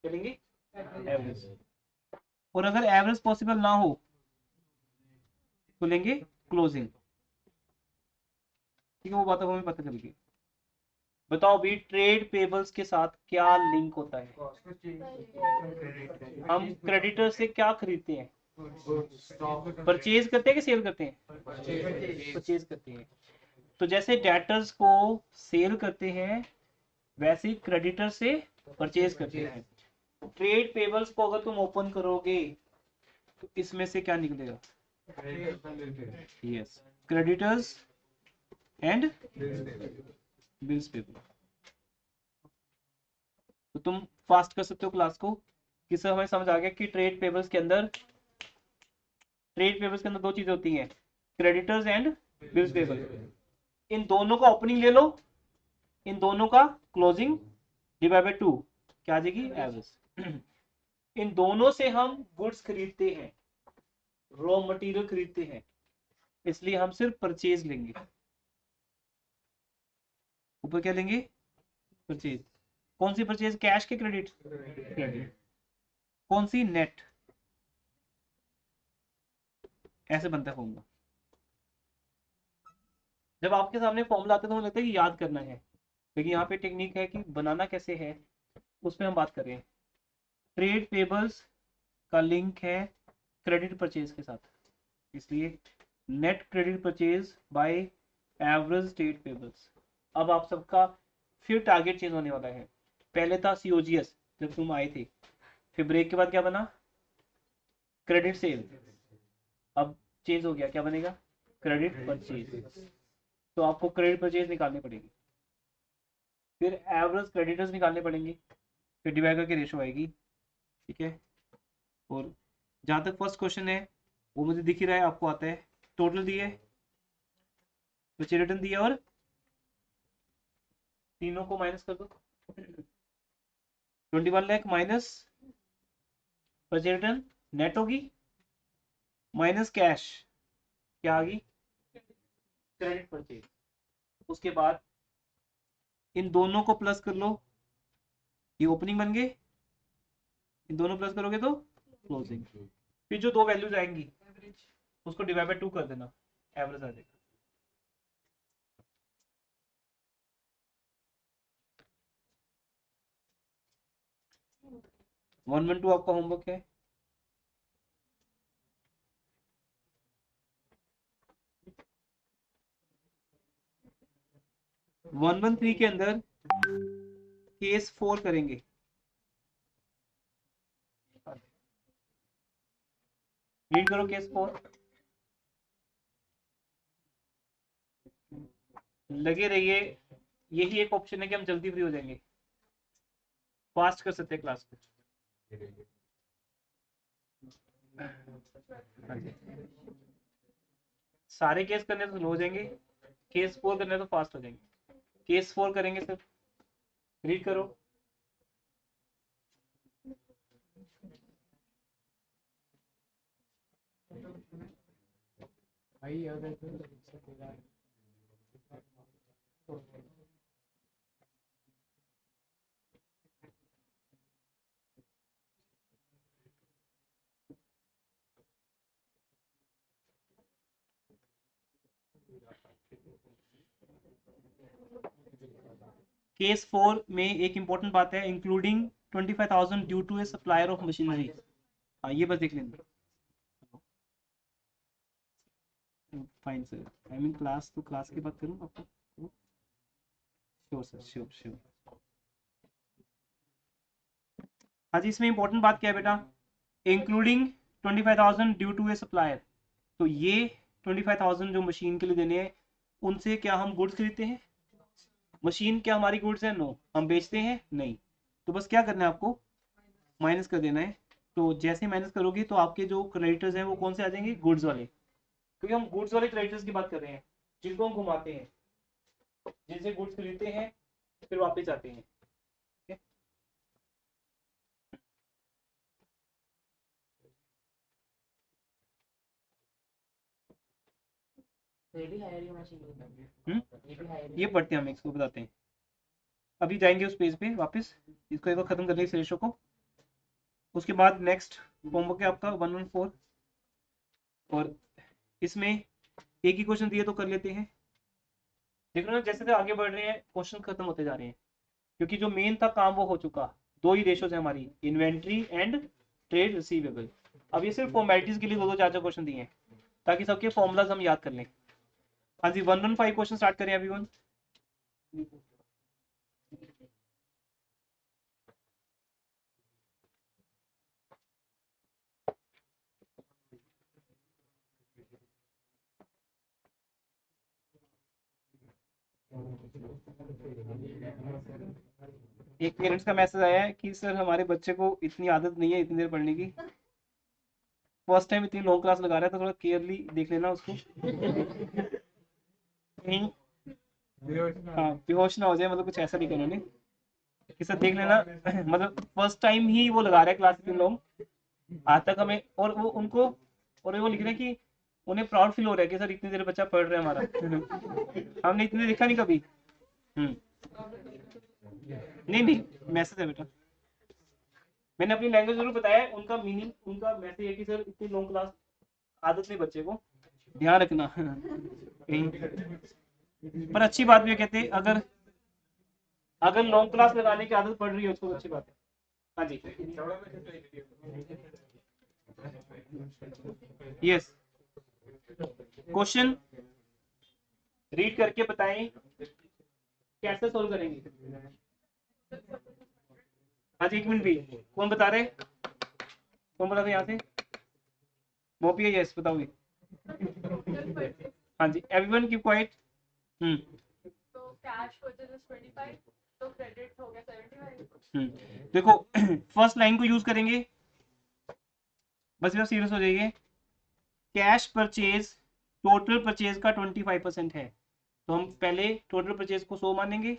क्या लेंगे? एवरेज। और अगर एवरेज पॉसिबल ना हो तो लेंगे क्लोजिंग, ठीक है, वो बात हमें पता चल गई। बताओ भी ट्रेड पेबल्स के साथ क्या लिंक होता है? हम क्रेडिटर से क्या खरीदते हैं? परचेज करते हैं कि सेल करते हैं? परचेज करते हैं। तो जैसे डेटर्स को सेल करते हैं वैसे ही क्रेडिटर से परचेज करते हैं। ट्रेड पेबल्स को अगर तुम ओपन करोगे तो इसमें से क्या निकलेगा? Yes, creditors and bills payable. तो तुम फास्ट कर सकते हो क्लास को, किससे हमें समझ आ गया कि ट्रेड पेबल्स के अंदर 2 चीजें होती हैं, क्रेडिटर्स एंड बिल्स पेबल। इन दोनों का ओपनिंग ले लो, इन दोनों का क्लोजिंग डिवाइड बाय 2 क्या आ जाएगी? एवरेज। इन दोनों से हम गुड्स खरीदते हैं, रॉ मटेरियल खरीदते हैं, इसलिए हम सिर्फ परचेज लेंगे। ऊपर क्या लेंगे? परचेज। कौन सी परचेज? कैश के क्रेडिट? क्रेडिट। कौन सी? नेट। ऐसे बनता है फॉर्मूला। जब आपके सामने फॉर्मूला आता है तो मुझे लगता है कि याद करना है, लेकिन यहाँ पे टेक्निक है कि बनाना कैसे है उसमें हम बात कर रहे हैं। ट्रेड पेबल्स का लिंक है क्रेडिट परचेज के साथ, इसलिए net credit purchase by average trade payables. अब आप सबका फिर टारगेट चेंज होने वाला है। पहले था सीओजीएस जब तुम आए थे, फिर ब्रेक के बाद क्या बना? Credit sale. अब चेंज हो गया, क्या बनेगा? Credit purchase. तो आपको क्रेडिट परचेज निकालनी पड़ेगी, फिर एवरेज क्रेडिटर्स निकालने पड़ेंगे, फिर डिवाइड करके रेशो आएगी, ठीक है। और जहां तक फर्स्ट क्वेश्चन है वो मुझे दिख ही रहा है, आपको आता है। टोटल दिए, बचे रिटर्न दिया और तीनों को माइनस कर दो। 21 लाख माइनस बचे रिटर्न नेट होगी, माइनस कैश क्या आ गई? Credit purchase. उसके बाद इन दोनों को प्लस कर लो, ये ओपनिंग बन गए, इन दोनों प्लस करोगे तो क्लोजिंग, फिर जो दो वैल्यूज आएंगी उसको डिवाइड बाय 2 कर देना, एवरेज आ जाएगा। वन वन टू आपका होमवर्क है। वन वन थ्री के अंदर केस 4 करेंगे। रीड करो केस 4। लगे रहिए, यही एक ऑप्शन है कि हम जल्दी फ्री हो जाएंगे, फास्ट कर सकते हैं क्लास को। हाँ जी, सारे केस करने तो स्लो हो जाएंगे, केस 4 करने तो फास्ट हो जाएंगे। केस 4 करेंगे सर, रीड करो। भाई अगर तो तेरा केस 4 में एक इंपॉर्टेंट बात है, including 25,000 due to a supplier of machinery. हाँ ये बस देख लेना। Fine sir, I mean class, तो क्लास की बात करूँ आपको। Sure sir, sure sure. हाँ जी, इसमें इंपॉर्टेंट बात क्या है बेटा, including 25,000 due to a supplier. तो ये 25,000 जो मशीन के लिए देने हैं, उनसे क्या हम गुड्स खरीदते हैं? मशीन क्या हमारी गुड्स है? नो। हम बेचते हैं? नहीं। तो बस क्या करना है आपको, माइनस कर देना है। तो जैसे माइनस करोगे तो आपके जो क्रेडिटर्स हैं वो कौन से आ जाएंगे? गुड्स वाले, क्योंकि हम गुड्स वाले क्रेडिटर्स की बात कर रहे हैं, जिनको हम घुमाते हैं, जिनसे गुड्स खरीदते हैं फिर वापस आते हैं। ये भी हायर होना चाहिए। ये भी हायर ये पढ़ते हैं हम, इसको बताते हैं। अभी जाएंगे उस पेज पे वापस, इसको एक बार खत्म कर लेंगे इस रेशो को। उसके बाद नेक्स्ट होमवर्क है आपका 114, और इसमें एक ही क्वेश्चन दिए तो कर लेते हैं। देख रहे हो जैसे जैसे आगे बढ़ रहे हैं क्वेश्चन खत्म होते जा रहे हैं, क्योंकि जो मेन था काम वो हो चुका। दो ही रेशोज है हमारी, इन्वेंट्री एंड ट्रेड रिसीवेबल। अब ये सिर्फ फॉर्मेलिटीज के लिए दो दो चार चार क्वेश्चन दिए हैं, ताकि सबके फॉर्मुलाज हम याद कर लें। हाँ जी, 115 क्वेश्चन स्टार्ट करें अभी। वन एक पेरेंट्स का मैसेज आया है कि सर हमारे बच्चे को इतनी आदत नहीं है इतनी देर पढ़ने की, फर्स्ट टाइम इतनी लॉन्ग क्लास लगा रहा है, तो थोड़ा केयरली देख लेना उसको कहीं हाँ बेहोश ना हो जाए, मतलब कुछ ऐसा नहीं करना नहीं कि सर देख लेना मतलब फर्स्ट टाइम ही वो लगा रहा है क्लास इतनी लॉन्ग, आज तक हमें, और वो उनको, और वो लिख रहे हैं कि उन्हें प्राउड फील हो रहा है कि सर इतनी देर बच्चा पढ़ रहा है हमारा हमने इतनी देखा नहीं कभी। नहीं नहीं, मैसेज है बेटा, मैंने अपनी लैंग्वेज जरूर बताया, उनका मीनिंग, उनका मैसेज है कि सर इतनी लॉन्ग क्लास आदत नहीं बच्चे को, ध्यान रखना कहीं। पर अच्छी बात भी कहते हैं, अगर अगर लॉन्ग क्लास लगाने की आदत पड़ रही है उसको, अच्छी बात है। हाँ जी यस, क्वेश्चन रीड करके बताएं कैसे सोल्व करेंगे। हाँ जी, एक मिनट भी, कौन बता रहे, कौन बता रहे यहाँ से? मोपी है, यस बताओगे। हाँ जी, एवरीवन कीप क्वाइट। तो कैश परचेज इज 25, तो क्रेडिट हो गया 75। देखो फर्स्ट लाइन को यूज करेंगे, बस इधर सीरियस हो जाइए। कैश परचेज टोटल परचेज का 25% है, तो हम पहले टोटल परचेज को 100 मानेंगे,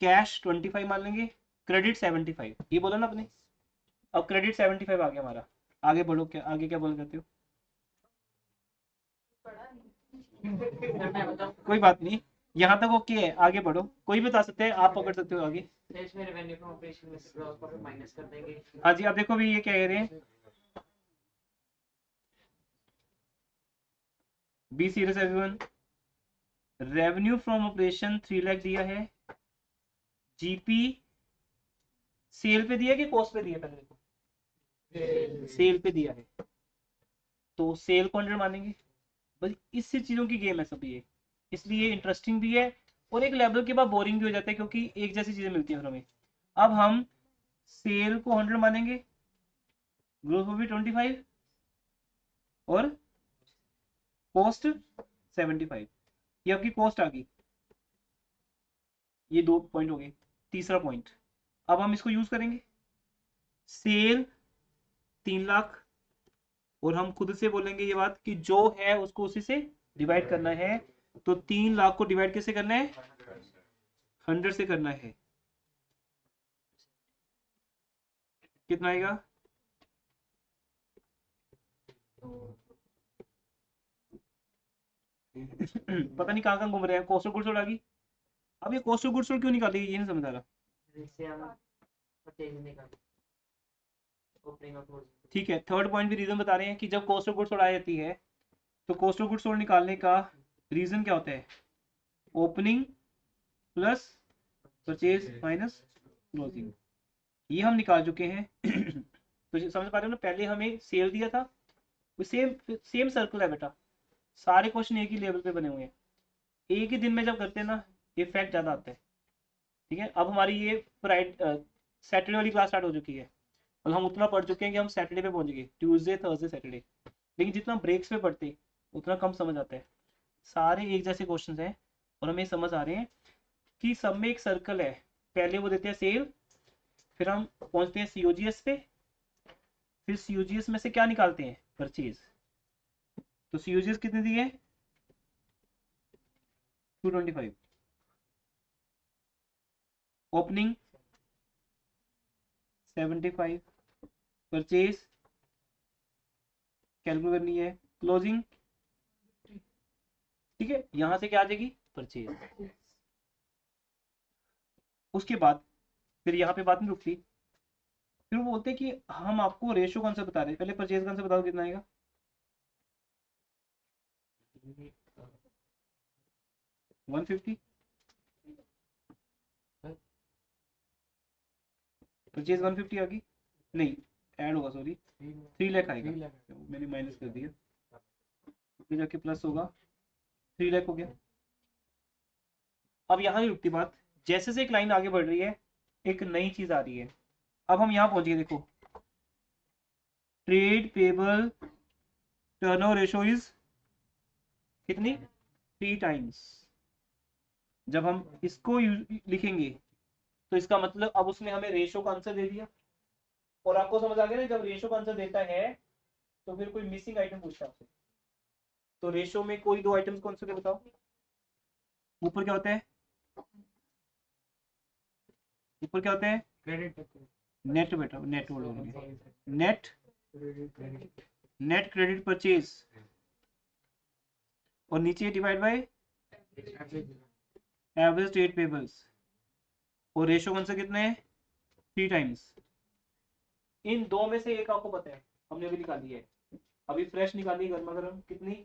कैश 25 मान लेंगे, क्रेडिट 75, ये बोला ना आपने। अब क्रेडिट 75 आ गया हमारा, आगे बढ़ो, क्या आगे क्या बोलना चाहते हो? कोई बात नहीं, यहाँ तक ओके है, आगे बढ़ो, कोई भी बता सकते हैं, आप पकड़ सकते हो आगे। इसमें रेवेन्यू फ्रॉम ऑपरेशन में से ग्रॉस प्रॉफिट माइनस कर देंगे। हाँ जी, अब देखो भी ये क्या कह रहे हैं, be serious everyone. Revenue from operation 3 lakh दिया है। जीपी सेल पे दिया कि कॉस्ट पे दिया? पहले देखो, सेल पे दिया है तो सेल को 100 मानेंगे। बस इससे चीजों की गेम है सब ये, इसलिए इंटरेस्टिंग भी है और एक लेवल के बाद बोरिंग भी हो जाता है क्योंकि एक जैसी चीजें मिलती हैं फिर हमें। अब हम सेल को 100 मानेंगे, ग्रोथ वो भी 25 और कॉस्ट 75। ये आपकी कॉस्ट आ गई। ये 2 पॉइंट हो गए। तीसरा पॉइंट, अब हम इसको यूज करेंगे। सेल 3 लाख और हम खुद से बोलेंगे ये बात कि जो है उसको उसी से डिवाइड करना है। तो 3 लाख को डिवाइड कैसे करना है? 100 से करना है। कितना आएगा? पता नहीं कहाँ कहाँ घूम रहे हैं। कॉस्ट ऑफ गुड्स सोल्ड आ गई। अब ये कॉस्ट ऑफ गुड्स सोल्ड क्यों निकाली ये नहीं समझ आ रहा। इससे हम परचेज निकाल ओपनिंग और क्लोजिंग। ठीक है, थर्ड पॉइंट भी रीजन बता रहे हैं कि जब कॉस्ट ऑफ गुड्स सोल्ड आ जाती है तो कॉस्ट ऑफ गुड्स सोल्ड निकालने का रीजन क्या होता है? Opening plus purchase minus closing. ये हम निकाल चुके हैं। तो समझ पा रहे हो ना, पहले हमें सेल दिया था। सेम सेम सर्कल है बेटा, सारे क्वेश्चन एक ही लेवल पे बने हुए हैं। एक ही दिन में जब करते हैं ना इफेक्ट ज्यादा आता है। ठीक है, अब हमारी ये सैटरडे वाली क्लास स्टार्ट हो चुकी है और हम उतना पढ़ चुके हैं कि हम सैटरडे पे पहुंच गए, ट्यूसडे थर्सडे सैटरडे। लेकिन जितना ब्रेक्स पे पढ़ते उतना कम समझ आता है। सारे एक जैसे क्वेश्चंस हैं और हमें समझ आ रहे हैं कि सब में एक सर्कल है। पहले वो देते हैं सेल, फिर हम पहुंचते हैं सीओजीएस पे, फिर सीओजीएस में से क्या निकालते हैं? परचेज। तो सीओजीएस कितने दिए? 225। ओपनिंग 75। परचेज कैलकुलेट करनी है। क्लोजिंग, ठीक है, यहां से क्या आ जाएगी? परचेज। उसके बाद फिर यहाँ पे बात नहीं रुकती। फिर वो बोलते हैं कि हम आपको रेशो कौन सा बता रहे हैं, पहले परचेज कौन सा बताओ कितना आएगा? 150। परचेज 150 आ गई, नहीं ऐड होगा, सॉरी 3 लाख आएगा, मैंने माइनस कर दिया, फिर जाके प्लस होगा, 3 लाख हो गया। अब यहाँ नहीं रुकती बात, जैसे से एक लाइन आगे बढ़ रही है एक नई चीज आ रही है। अब हम यहाँ पहुंच गए, देखो trade payable turnover ratio is कितनी? 3 टाइम्स। जब हम इसको लिखेंगे तो इसका मतलब अब उसने हमें रेशो का आंसर दे दिया। और आपको समझ आ गया ना, जब रेशो का आंसर देता है तो फिर कोई मिसिंग आइटम पूछता है आपसे। तो रेशो में कोई 2 आइटम्स कौन से थे बताओ? ऊपर क्या होता है? ऊपर क्या होता है? क्रेडिट नेट बेटा, नेट बोलोगे, नेट नेट क्रेडिट परचेज, और नीचे divide by average trade payables. और रेशो कौन सा कितना है? 3 टाइम्स। इन दो में से एक आपको पता है, हमने अभी निकाली है, अभी फ्रेश निकाली गर्मा गर्म। कितनी?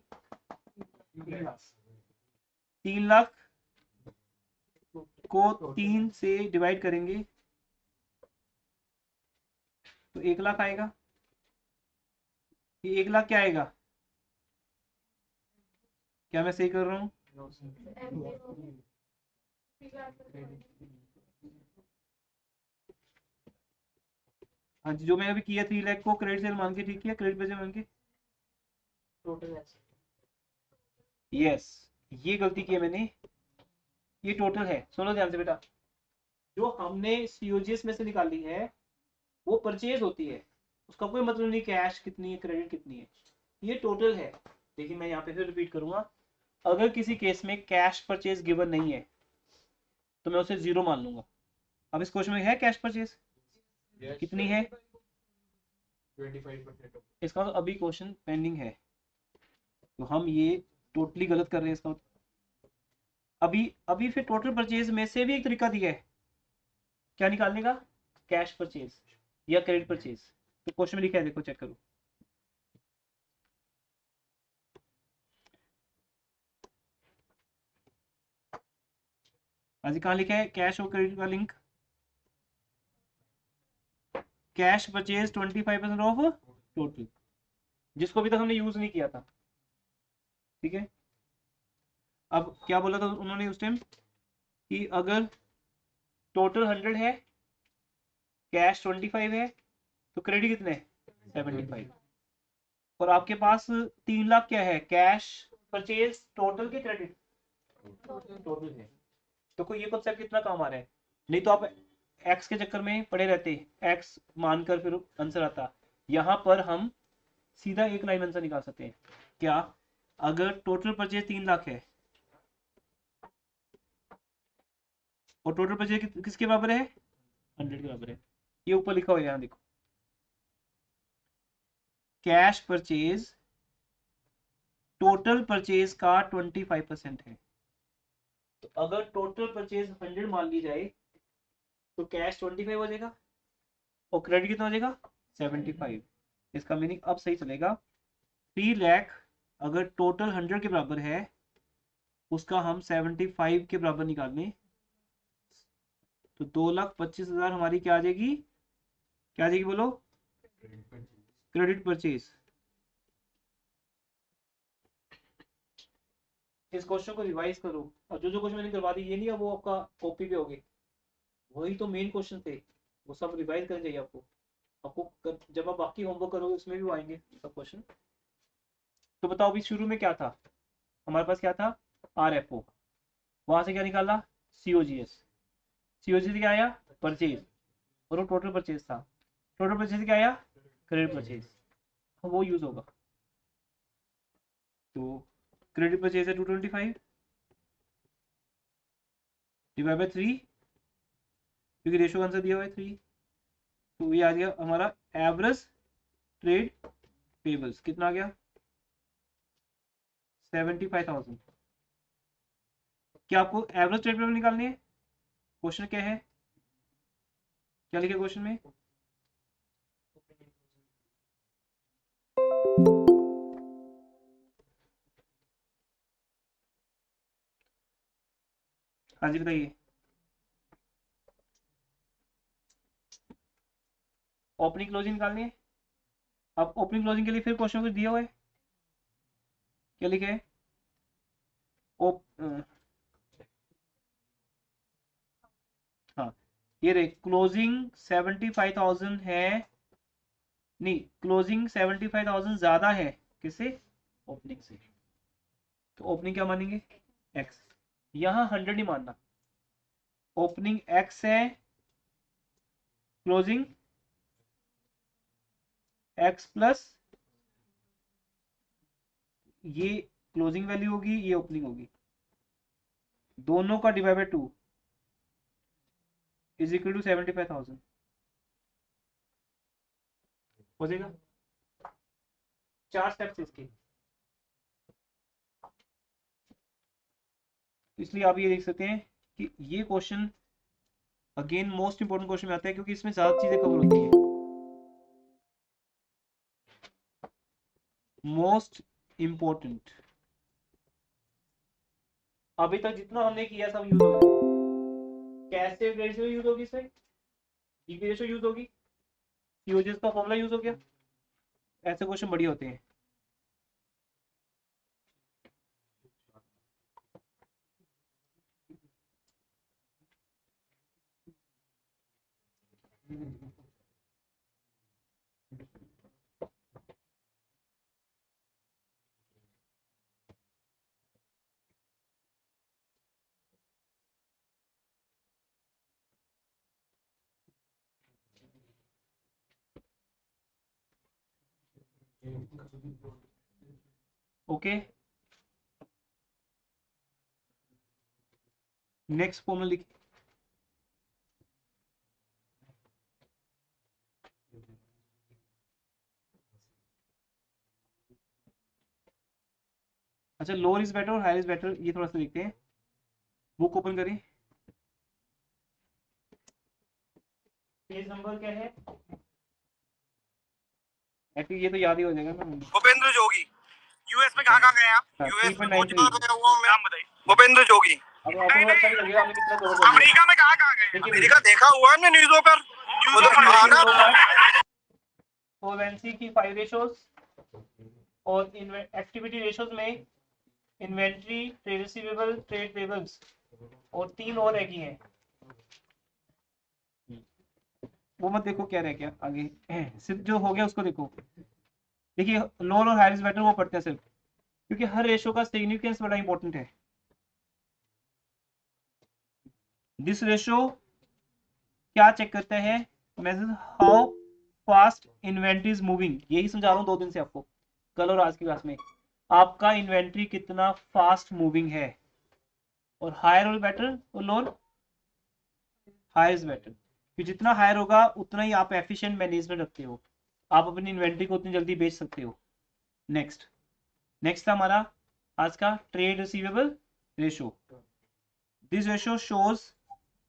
3 लाख को 3 से डिवाइड करेंगे तो 1 लाख आएगा। ये 1 लाख क्या आएगा? क्या मैं सही कर रहा हूँ? हाँ जी, जो मैंने अभी किया 3 लाख को क्रेडिट सेल मान के ठीक किया, क्रेडिट पे मान के। टोटल यस, ये गलती की है मैंने। ये टोटल है, सुनो ध्यान से बेटा। जो हमने सीओजीएस में से निकाली है वो परचेज होती है, उसका कोई मतलब नहीं कैश कितनी है क्रेडिट कितनी है, ये टोटल है। देखिए मैं यहाँ पे फिर रिपीट करूंगा, अगर किसी केस में कैश परचेज गिवन नहीं है तो मैं उसे 0 मान लूंगा। अब इस क्वेश्चन में है कैश परचेज कितनी है? 25%। इसका तो अभी क्वेश्चन पेंडिंग है, तो हम ये टोटली गलत कर रहे हैं इसका। अभी अभी फिर टोटल परचेज में से भी एक तरीका दिया है क्या निकालने का? कैश परचेज या क्रेडिट परचेज। तो क्वेश्चन में लिखा है, देखो चेक करो। आज कहाँ लिखा है कैश और क्रेडिट का link? Cash purchase 25% of total, जिसको अभी तक हमने यूज नहीं किया था। ठीक है, अब क्या बोला था उन्होंने उस टाइम कि अगर टोटल 100 है, कैश 25 है, तो क्रेडिट कितने 75, और आपके पास 3 लाख क्या है, कैश परचेज टोटल के क्रेडिट टोटल है। तो कोई ये कॉन्सेप्ट कितना काम आ रहा है, नहीं तो आप एक्स के चक्कर में पड़े रहते, एक्स मानकर फिर आंसर आता। यहाँ पर हम सीधा एक लाइन आंसर निकाल सकते हैं। क्या, अगर टोटल परचेज 3 लाख है और टोटल परचेज किसके बराबर है, 100 के बराबर है। ये ऊपर लिखा हुआ है, यहाँ देखो, कैश परचेज टोटल परचेज का 25% है। तो अगर टोटल परचेज 100 मान ली जाए तो कैश 25 हो जाएगा और क्रेडिट कितना हो जाएगा 75। इसका मीनिंग अब सही चलेगा। 3 लाख अगर टोटल 100 के बराबर है, उसका हम 75 के बराबर निकाल लें, तो 2,25,000 हमारी क्या आ जाएगी, क्या आ जाएगी बोलो, क्रेडिट परचेज। इस क्वेश्चन को रिवाइज करो, और जो जो क्वेश्चन मैंने करवा दी ये नहीं है वो आपका कॉपी पे होंगे, वही तो मेन क्वेश्चन थे, वो सब रिवाइज करना चाहिए आपको। जब आप बाकी होमवर्क करोगे उसमें भी आएंगे सब क्वेश्चन। तो बताओ अभी शुरू में क्या था, हमारे पास क्या था, RFO, वहां से क्या निकाला, COGS, COGS क्या आया, परचेज, और वो टोटल परचेज था, टोटल परचेज क्या आया, क्रेडिट परचेज, वो यूज होगा। तो क्रेडिट परचेज है 225 डिवाइड बाय 3, क्योंकि रेशो आंसर दिया हुआ है 3, तो ये आ गया हमारा एवरेज ट्रेड पेबल्स, कितना आ गया 75,000। क्या आपको एवरेज ट्रेड पेबल निकालनी है, क्वेश्चन क्या है, क्या लिखा क्वेश्चन में, हाँ जी बताइए। ओपनिंग क्लोजिंग निकालनी है। अब ओपनिंग क्लोजिंग के लिए फिर क्वेश्चन कुछ दिया हुआ है, क्या लिखे है, हाँ ये रे क्लोजिंग 75,000 है, नहीं क्लोजिंग 75,000 ज्यादा है किससे, ओपनिंग से, तो ओपनिंग क्या मानेंगे एक्स, यहाँ 100 नहीं मानना, ओपनिंग एक्स है, क्लोजिंग एक्स प्लस ये क्लोजिंग वैल्यू होगी, ये ओपनिंग होगी, दोनों का divide by 2 is equal to 75,000 हो जाएगा। 4 स्टेप्स इसके, इसलिए आप ये देख सकते हैं कि ये question again most important question में आता है, क्योंकि इसमें ज्यादा चीजें कवर होती हैं, मोस्ट इंपोर्टेंट। अभी तक जितना हमने किया सब यूज होगा, कैसे रेशियो यूज होगी, इसमें जीपी रेशियो यूज होगी, सीओजीएस का फॉर्मूला यूज हो गया, ऐसे क्वेश्चन बढ़िया होते हैं। ओके, नेक्स्ट फॉर्मूला लिखिए, अच्छा लोअर इज बेटर और हायर इज बेटर, ये थोड़ा सा देखते हैं, बुक ओपन करें, पेज नंबर क्या है, एक्चुअली ये तो याद ही हो जाएगा ना। भूपेंद्र जोगी यूएस में कहाँ कहाँ गए आप? हाँ, यूएस में 3.9 बहुत जगह गया हुआ हूँ मैं, नाम बताइए। भूपेंद्र जोगी अब आपको अच्छा नहीं लगेगा हमने कितना कवर कर दिया। अमेरिका में कहाँ कहाँ गए? देखिए अमेरिका देखा हुआ है हमने न्यूज़ों पर, उधर आना सोवेंसी की 5 रेशोज और एक्टिविटी रेशोज में inventory, trade receivable, trade payables और 3 और रह गई हैं। वो मत देखो क्या रह गया आगे, सिर्फ जो हो गया उसको देखो। देखिए लोअर और हायर इज बेटर वो पढ़ते हैं सिर्फ, क्योंकि हर रेशो का सिग्निफिकेंस बड़ा इंपॉर्टेंट है। दिस रेशो क्या चेक करता है, major how fast inventory is moving. यही समझा रहा हूँ 2 दिन से आपको, कल और आज की क्लास में। आपका इन्वेंट्री कितना फास्ट मूविंग है। और हायर और बेटर और लोअर, हायर इज बेटर, कि जितना हायर होगा उतना ही आप एफिशिएंट मैनेजमेंट रखते हो, आप अपनी इन्वेंट्री को उतनी जल्दी बेच सकते हो। नेक्स्ट था हमारा आज का trade receivable ratio. This ratio shows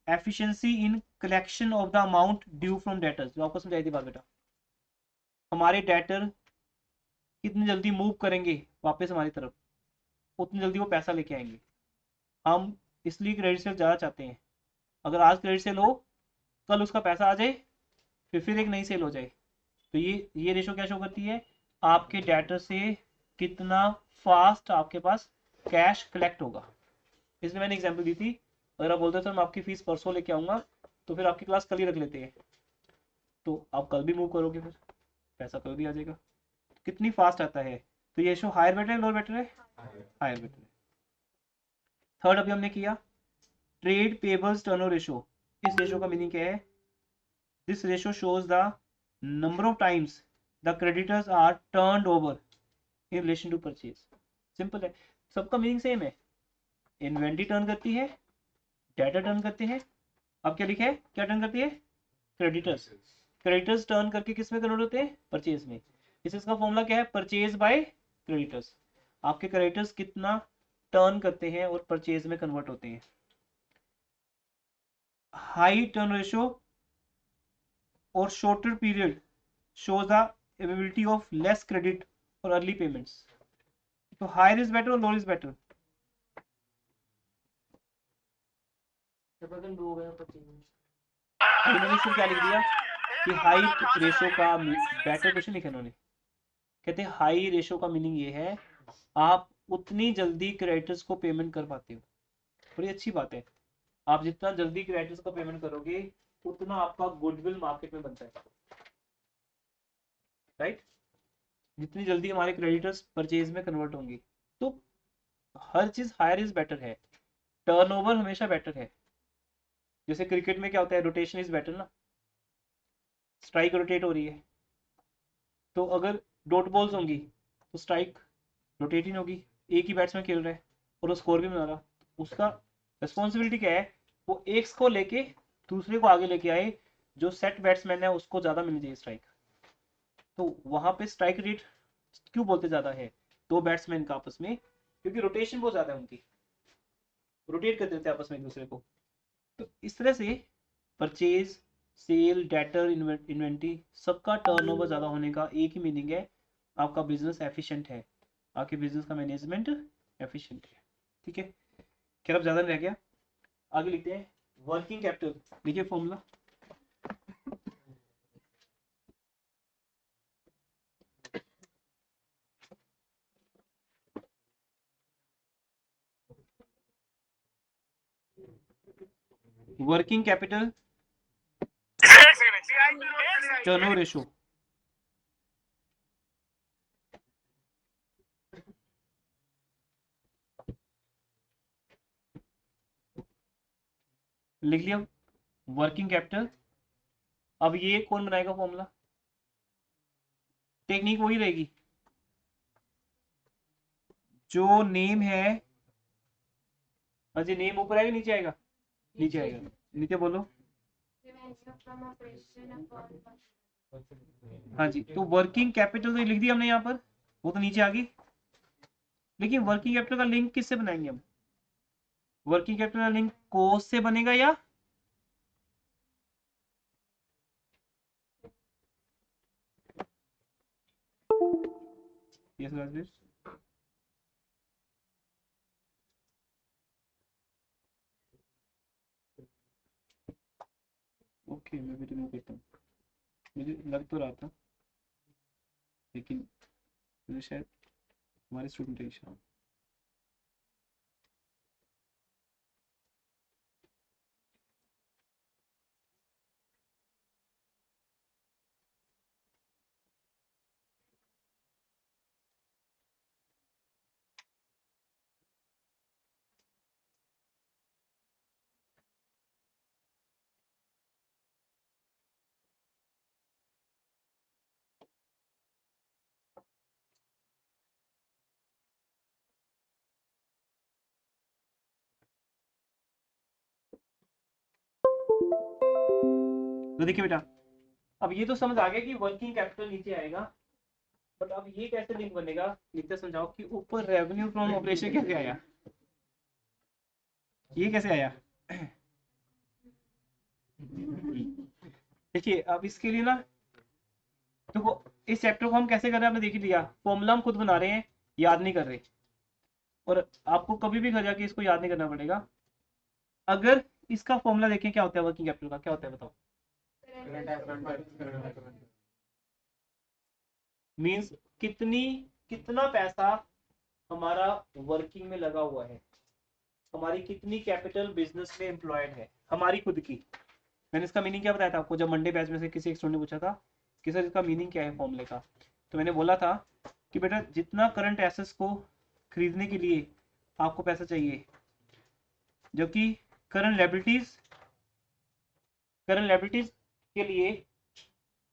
efficiency in collection of the amount due from debtors. जो आपको समझाई थी बात बेटा, हमारे डेटर कितनी जल्दी मूव करेंगे वापस हमारी तरफ, उतनी जल्दी वो पैसा लेके आएंगे। हम इसलिए क्रेडिट सेल ज़्यादा चाहते हैं। अगर आज क्रेडिट सेल हो, कल उसका पैसा आ जाए, फिर एक नई सेल हो जाए। तो ये रेशो क्या शो करती है, आपके डेटर से कितना फास्ट आपके पास कैश कलेक्ट होगा। इसलिए मैंने एग्जांपल दी थी, अगर आप बोलते थे मैं आपकी फीस परसों लेके आऊंगा, तो फिर आपकी क्लास कल ही रख लेते हैं, तो आप कल भी मूव करोगे, फिर पैसा कल भी आ जाएगा। कितनी फास्ट आता है। तो ये रेशो हायर बेटर है लोअर बेटर है, हायर बेटर है। थर्ड अभी हमने किया ट्रेड पेबल्स टर्नओवर रेशो। इस रेशो का मीनिंग क्या है, this ratio shows the number of times the creditors are turned over in relation to purchase. Simple है, सबका मीनिंग सेम है। इन्वेंट्री टर्न करती है, डेटा टर्न करते हैं। अब क्या लिखा है, क्या टर्न करती है, क्रेडिटर्स। क्रेडिटर्स टर्न करके किस में कन्वर्ट होते हैं, परचेज में। इसका फॉर्मूला क्या है, परचेज बाय क्रेडिटर्स। आपके क्रेडिटर्स कितना टर्न करते हैं और परचेज में कन्वर्ट होते हैं। हाई टर्न रेशो और shorter period shows the availability of less credit or early payments. तो higher is better और lower is better? इन्होंने इसको क्या लिख दिया कि हाई रेशो का बेटर क्वेश्चन लिखा इन्होंने, कहते हैं हाई रेशो का मीनिंग ये है आप उतनी जल्दी क्रेडिटर्स को पेमेंट कर पाते हो। बड़ी अच्छी बात है, आप जितना जल्दी क्रेडिटर्स को पेमेंट करोगे उतना आपका गुडविल मार्केट में बनता है, राइट। जितनी जल्दी हमारे क्रेडिटर्स परचेज में कन्वर्ट होंगे, तो हर चीज हायर इज बेटर है। टर्नओवर हमेशा बेटर है। जैसे क्रिकेट में क्या होता है, रोटेशन इज बेटर ना, स्ट्राइक रोटेट हो रही है, तो अगर डॉट बॉल्स होंगी तो स्ट्राइक रोटेट ही नहीं होगी। एक ही बैट्समैन खेल रहा है और वो स्कोर भी बना रहा, उसका रिस्पॉन्सिबिलिटी क्या है, वो एक को लेके दूसरे को आगे लेके आए, जो सेट बैट्समैन है उसको ज्यादा मिलनी चाहिए स्ट्राइक। तो वहां पे स्ट्राइक रेट क्यों बोलते ज्यादा है, दो बैट्समैन का आपस में, क्योंकि रोटेशन बहुत ज्यादा है उनकी, रोटेट कर देते हैं आपस में एक दूसरे को। तो इस तरह से परचेज, सेल, डेटर, इन्वेंट्री सबका टर्नओवर ज्यादा होने का एक ही मीनिंग है, आपका बिजनेस एफिशिएंट है, आपके बिजनेस का मैनेजमेंट एफिशिएंट है। ठीक है, क्या अब ज्यादा नहीं रह गया, आगे लिखते हैं वर्किंग कैपिटल। देखिए formula, working capital turnover ratio. लिख लिया वर्किंग कैपिटल। अब ये कौन बनाएगा फॉर्मूला, टेक्निक वही रहेगी, जो नेम है। अजय नेम ऊपर आएगा नीचे आएगा, नीचे आएगा, नीचे बोलो। हाँ जी, तो वर्किंग कैपिटल तो लिख दिया हमने यहाँ पर, वो तो नीचे आ गई। लेकिन वर्किंग कैपिटल का लिंक किससे बनाएंगे हम, वर्किंग कैपिटल का लिंक कॉस्ट से बनेगा या यस राजवीर, ओके मैं भी रिमूव करता हूँ, मुझे लग तो रहा था लेकिन मुझे शायद हमारे स्टूडेंट है। तो देखिए बेटा, अब ये तो समझ आ गया कि वर्किंग कैपिटल नीचे आएगा, बट अब ये कैसे लिंक बनेगा, लिखते समझाओ कि ऊपर रेवेन्यू फ्रॉम ऑपरेशन कैसे आया, ये कैसे आया। देखिए अब इसके लिए ना, देखो इस चैप्टर को हम कैसे कर रहे हैं आपने देख ही लिया, फॉर्मूला हम खुद बना रहे हैं, याद नहीं कर रहे, और आपको कभी भी घर जाके इसको याद नहीं करना पड़ेगा। अगर इसका फॉर्मूला देखें क्या होता है वर्किंग कैपिटल का, क्या होता है बताओ। मींस कितना पैसा हमारा वर्किंग में लगा हुआ है, हमारी कितनी कैपिटल बिजनेस में एम्प्लॉयड है, हमारी खुद की। मैंने इसका मीनिंग क्या बताया था आपको, जब मंडे बैच में से किसी एक स्टूडेंट ने पूछा था कि सर इसका मीनिंग क्या है फॉर्मूले का, तो मैंने बोला था कि बेटा जितना करंट एसेट्स को खरीदने के लिए आपको पैसा चाहिए, जबकि करंट लायबिलिटीज के लिए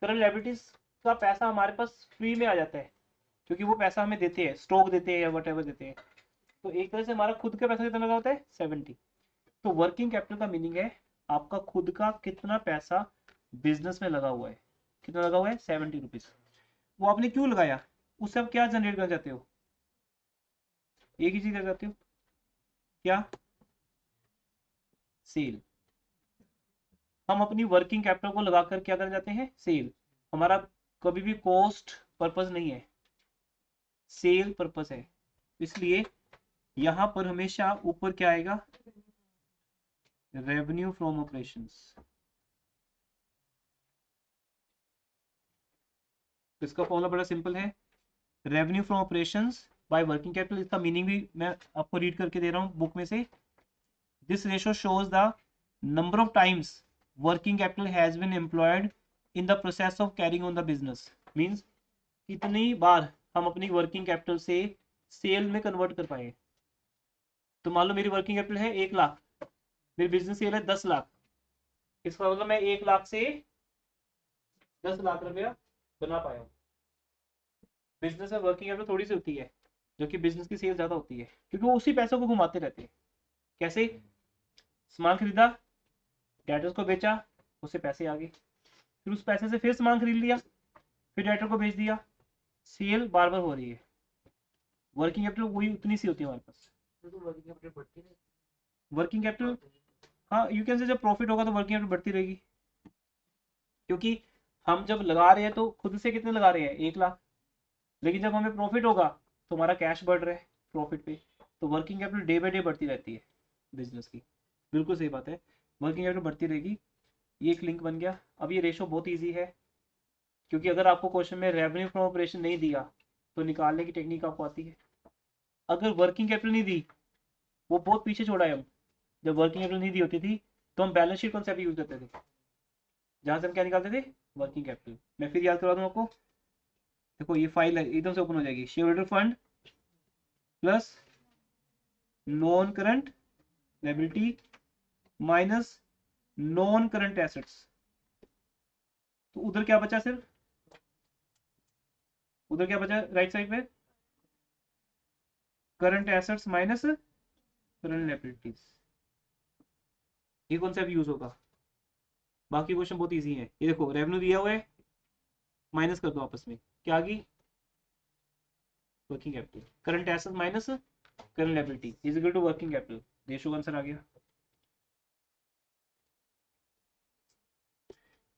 करंट लायबिलिटीज का पैसा हमारे पास फ्री में आ जाता है, क्योंकि वो पैसा हमें देते हैं, स्टॉक देते हैं या वट एवर देते हैं। तो एक तरह से हमारा खुद का पैसा कितना लगा होता है 70। तो वर्किंग कैपिटल का मीनिंग है आपका खुद का कितना पैसा बिजनेस में लगा हुआ है, कितना लगा हुआ है 70 रुपीज। वो आपने क्यों लगाया, उससे आप क्या जनरेट कर जाते हो, एक ही चीज कर जाते हो, क्या, सेल। हम अपनी वर्किंग कैपिटल को लगाकर क्या कर जाते हैं, सेल। हमारा कभी भी कॉस्ट पर्पस नहीं है, सेल पर्पस है। इसलिए यहां पर हमेशा ऊपर क्या आएगा, रेवेन्यू फ्रॉम ऑपरेशंस। इसका फॉर्मूला बड़ा सिंपल है, revenue from operations by working capital. इसका मीनिंग भी मैं आपको रीड करके दे रहा हूं बुक में से। This ratio shows the number of times working capital has been employed in the process of carrying on the business. Means कितनी बार हम अपनी वर्किंग कैपिटल से सेल में कन्वर्ट कर पाए। तो मान लो मेरी वर्किंग कैपिटल है 1 लाख, मेरी बिजनेस सेल है 10 लाख, इसका मतलब मैं 1 लाख से 10 लाख रुपया बना पाया हूँ। बिजनेस में वर्किंग कैपिटल थोड़ी सी होती है, जो कि बिजनेस की सेल ज्यादा होती है, क्योंकि वो उसी पैसों को घुमाते रहते हैं। कैसे, सामान खरीदा, डेटर्स को बेचा, उससे पैसे आ गए, फिर उस पैसे से फिर सामान खरीद लिया, फिर डेटर को बेच दिया, सेल बार बार हो रही है। वर्किंग कैपिटल वही उतनी सी होती है हमारे पास। वर्किंग कैपिटल, हाँ यू कैन से, जब प्रॉफिट होगा तो वर्किंग कैपिटल बढ़ती रहेगी, क्योंकि हम जब लगा रहे हैं तो खुद से कितने लगा रहे हैं 1 लाख, लेकिन जब हमें प्रॉफिट होगा तो हमारा कैश बढ़ रहा है प्रॉफिट पे, तो working capital day by day बढ़ती रहती है बिजनेस की। बिल्कुल सही बात है, वर्किंग कैपिटल बढ़ती रहेगी। ये एक लिंक बन गया। अब ये रेशो बहुत ईजी है, क्योंकि अगर आपको क्वेश्चन में रेवेन्यू फ्रॉम ऑपरेशन नहीं दिया तो निकालने की टेक्निक आपको आती है। अगर वर्किंग कैपिटल नहीं दी, वो बहुत पीछे छोड़ा है हम, जब वर्किंग कैपिटल नहीं दी होती थी तो हम बैलेंस शीट कॉन्सेप्ट यूज करते थे, जहां से हम क्या निकालते थे, वर्किंग कैपिटल। मैं फिर याद करवा दूं आपको, देखो ये फाइल है एकदम से ओपन हो जाएगी, share holder fund plus non current liability minus non current assets. तो उधर क्या बचा, सिर्फ उधर क्या बचा राइट साइड पे, current assets minus current liabilities. ये कॉन्सेप्ट यूज होगा। बाकी क्वेश्चन बहुत इजी है। ये देखो रेवेन्यू दिया हुआ है, माइनस कर दो आपस में, क्या आ गई, working capital. Current asset minus current liability is equal to working capital. Ratio का आंसर आ गया।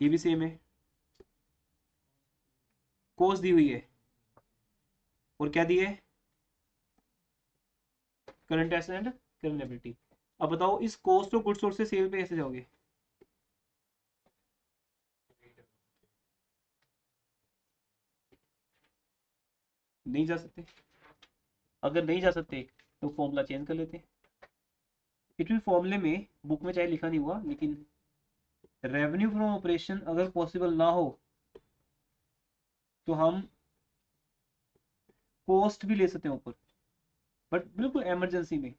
ये भी सेम है, कॉस्ट दी हुई है और क्या दी है, current asset and current liability. अब बताओ इस कॉस्ट ऑफ गुड्स सोल्ड से सेल पे कैसे जाओगे, नहीं जा सकते। अगर नहीं जा सकते तो फॉर्मूला चेंज कर लेते हैं। इट फॉर्मूले में बुक में चाहे लिखा नहीं हुआ, लेकिन रेवेन्यू फ्रॉम ऑपरेशन अगर पॉसिबल ना हो तो हम कॉस्ट भी ले सकते हैं ऊपर, बट बिल्कुल इमरजेंसी में,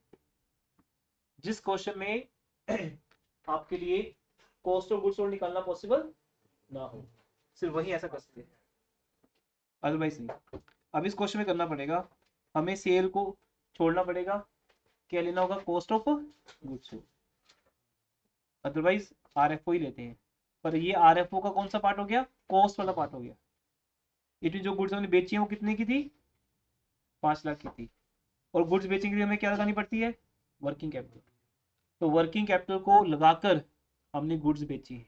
जिस क्वेश्चन में आपके लिए कॉस्ट ऑफ गुड्स सोल्ड निकालना पॉसिबल ना हो, सिर्फ वही ऐसा कर सकते हैं, अदरवाइज नहीं। अब इस क्वेश्चन में करना पड़ेगा, हमें सेल को छोड़ना पड़ेगा, क्या लेना होगा, cost of goods sold, otherwise RFO ही लेते हैं। पर ये आरएफओ का कौन सा पार्ट हो गया, कॉस्ट वाला पार्ट हो गया। इतनी जो गुड्स हमने बेची है वो कितने की थी, 5 लाख की थी, और गुड्स बेचने के लिए हमें क्या लगानी पड़ती है, वर्किंग कैपिटल। तो वर्किंग कैपिटल को लगाकर हमने गुड्स बेची है,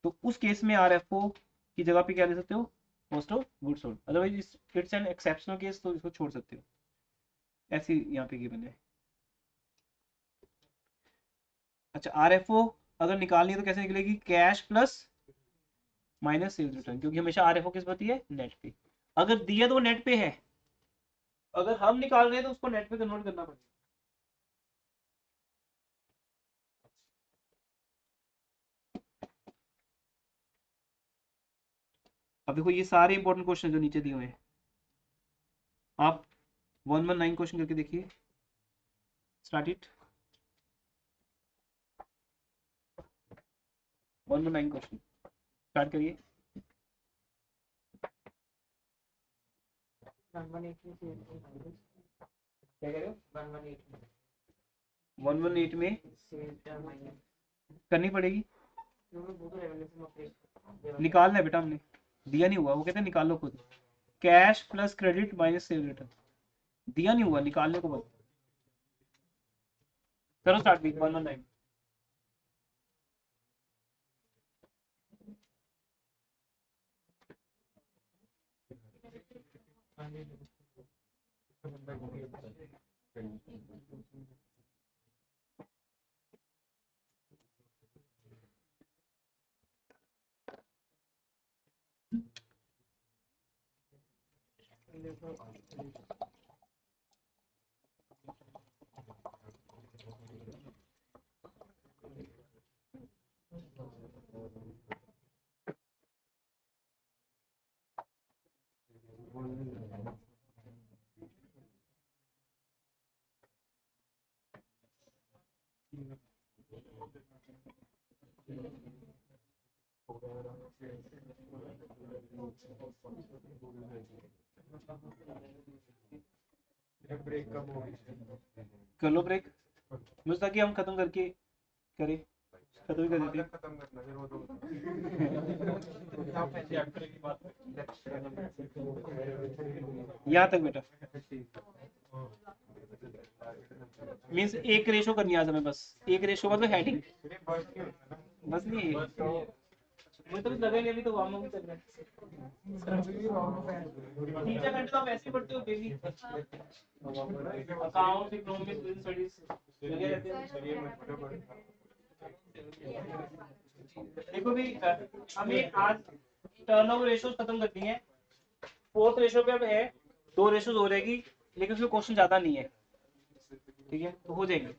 तो उस केस में आरएफओ की जगह पे क्या ले सकते हो, cost of goods sold. Otherwise it's an exceptional case, तो इसको छोड़ सकते हो, ऐसी यहाँ पे गिवन है। अच्छा, आरएफओ अगर निकालनी है तो कैसे निकलेगी, cash plus minus sales return, क्योंकि हमेशा आरएफओ किस होती है, नेट पे। अगर दिया तो वो नेट पे है, अगर हम निकाल रहे हैं तो उसको नेट पे कन्वर्ट करना पड़ेगा। अब देखो ये सारे इंपॉर्टेंट क्वेश्चन जो नीचे दिए हुए हैं, आप 119 क्वेश्चन करके देखिए, स्टार्ट इट। 119 क्वेश्चन स्टार्ट करिए। 118 से क्या कह रहे हो, 118 118 में से माइनस, करनी पड़ेगी, क्योंकि वो तो रेवेन्यू फ्रॉम ऑपरेशन निकालना है बेटा, हमने दिया नहीं हुआ, वो कहते हैं निकाल लो खुद, cash plus credit minus cell return, दिया नहीं हुआ, निकालने को बोल। करो स्टार्ट भी 119। ब्रेक कब होगी? कर लो ब्रेक, मुझे ताकि हम खत्म करके करें, खत्म ही कर देते हैं। खत्म करना फिर वो तो यहाँ तक बेटा, मीन्स एक रेशो करनी है आज हमें, बस एक रेशो मतलब हेडिंग, बस नहीं है। मुझे तो कुछ लगा ही नहीं, अभी तो वार्म अप चल रहा है। 3-4 घंटे तो आप ऐसे ही पढ़ते हो daily, accounts, economics, business studies लगे रहते हैं। देखो भी, हमें आज टर्नओवर रेशोज खत्म करनी है, 4th रेशो पे अब है, 2 रेशोज हो रहेगी, लेकिन उसमें क्वेश्चन ज्यादा नहीं है, ठीक है, तो हो जाएंगे।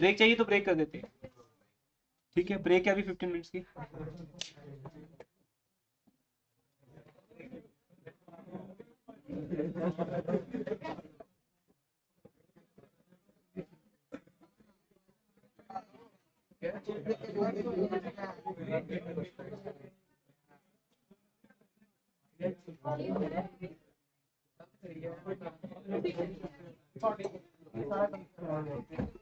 ब्रेक चाहिए तो ब्रेक कर देते हैं, ठीक है, ब्रेक है अभी 15 मिनट्स की। ठीक है।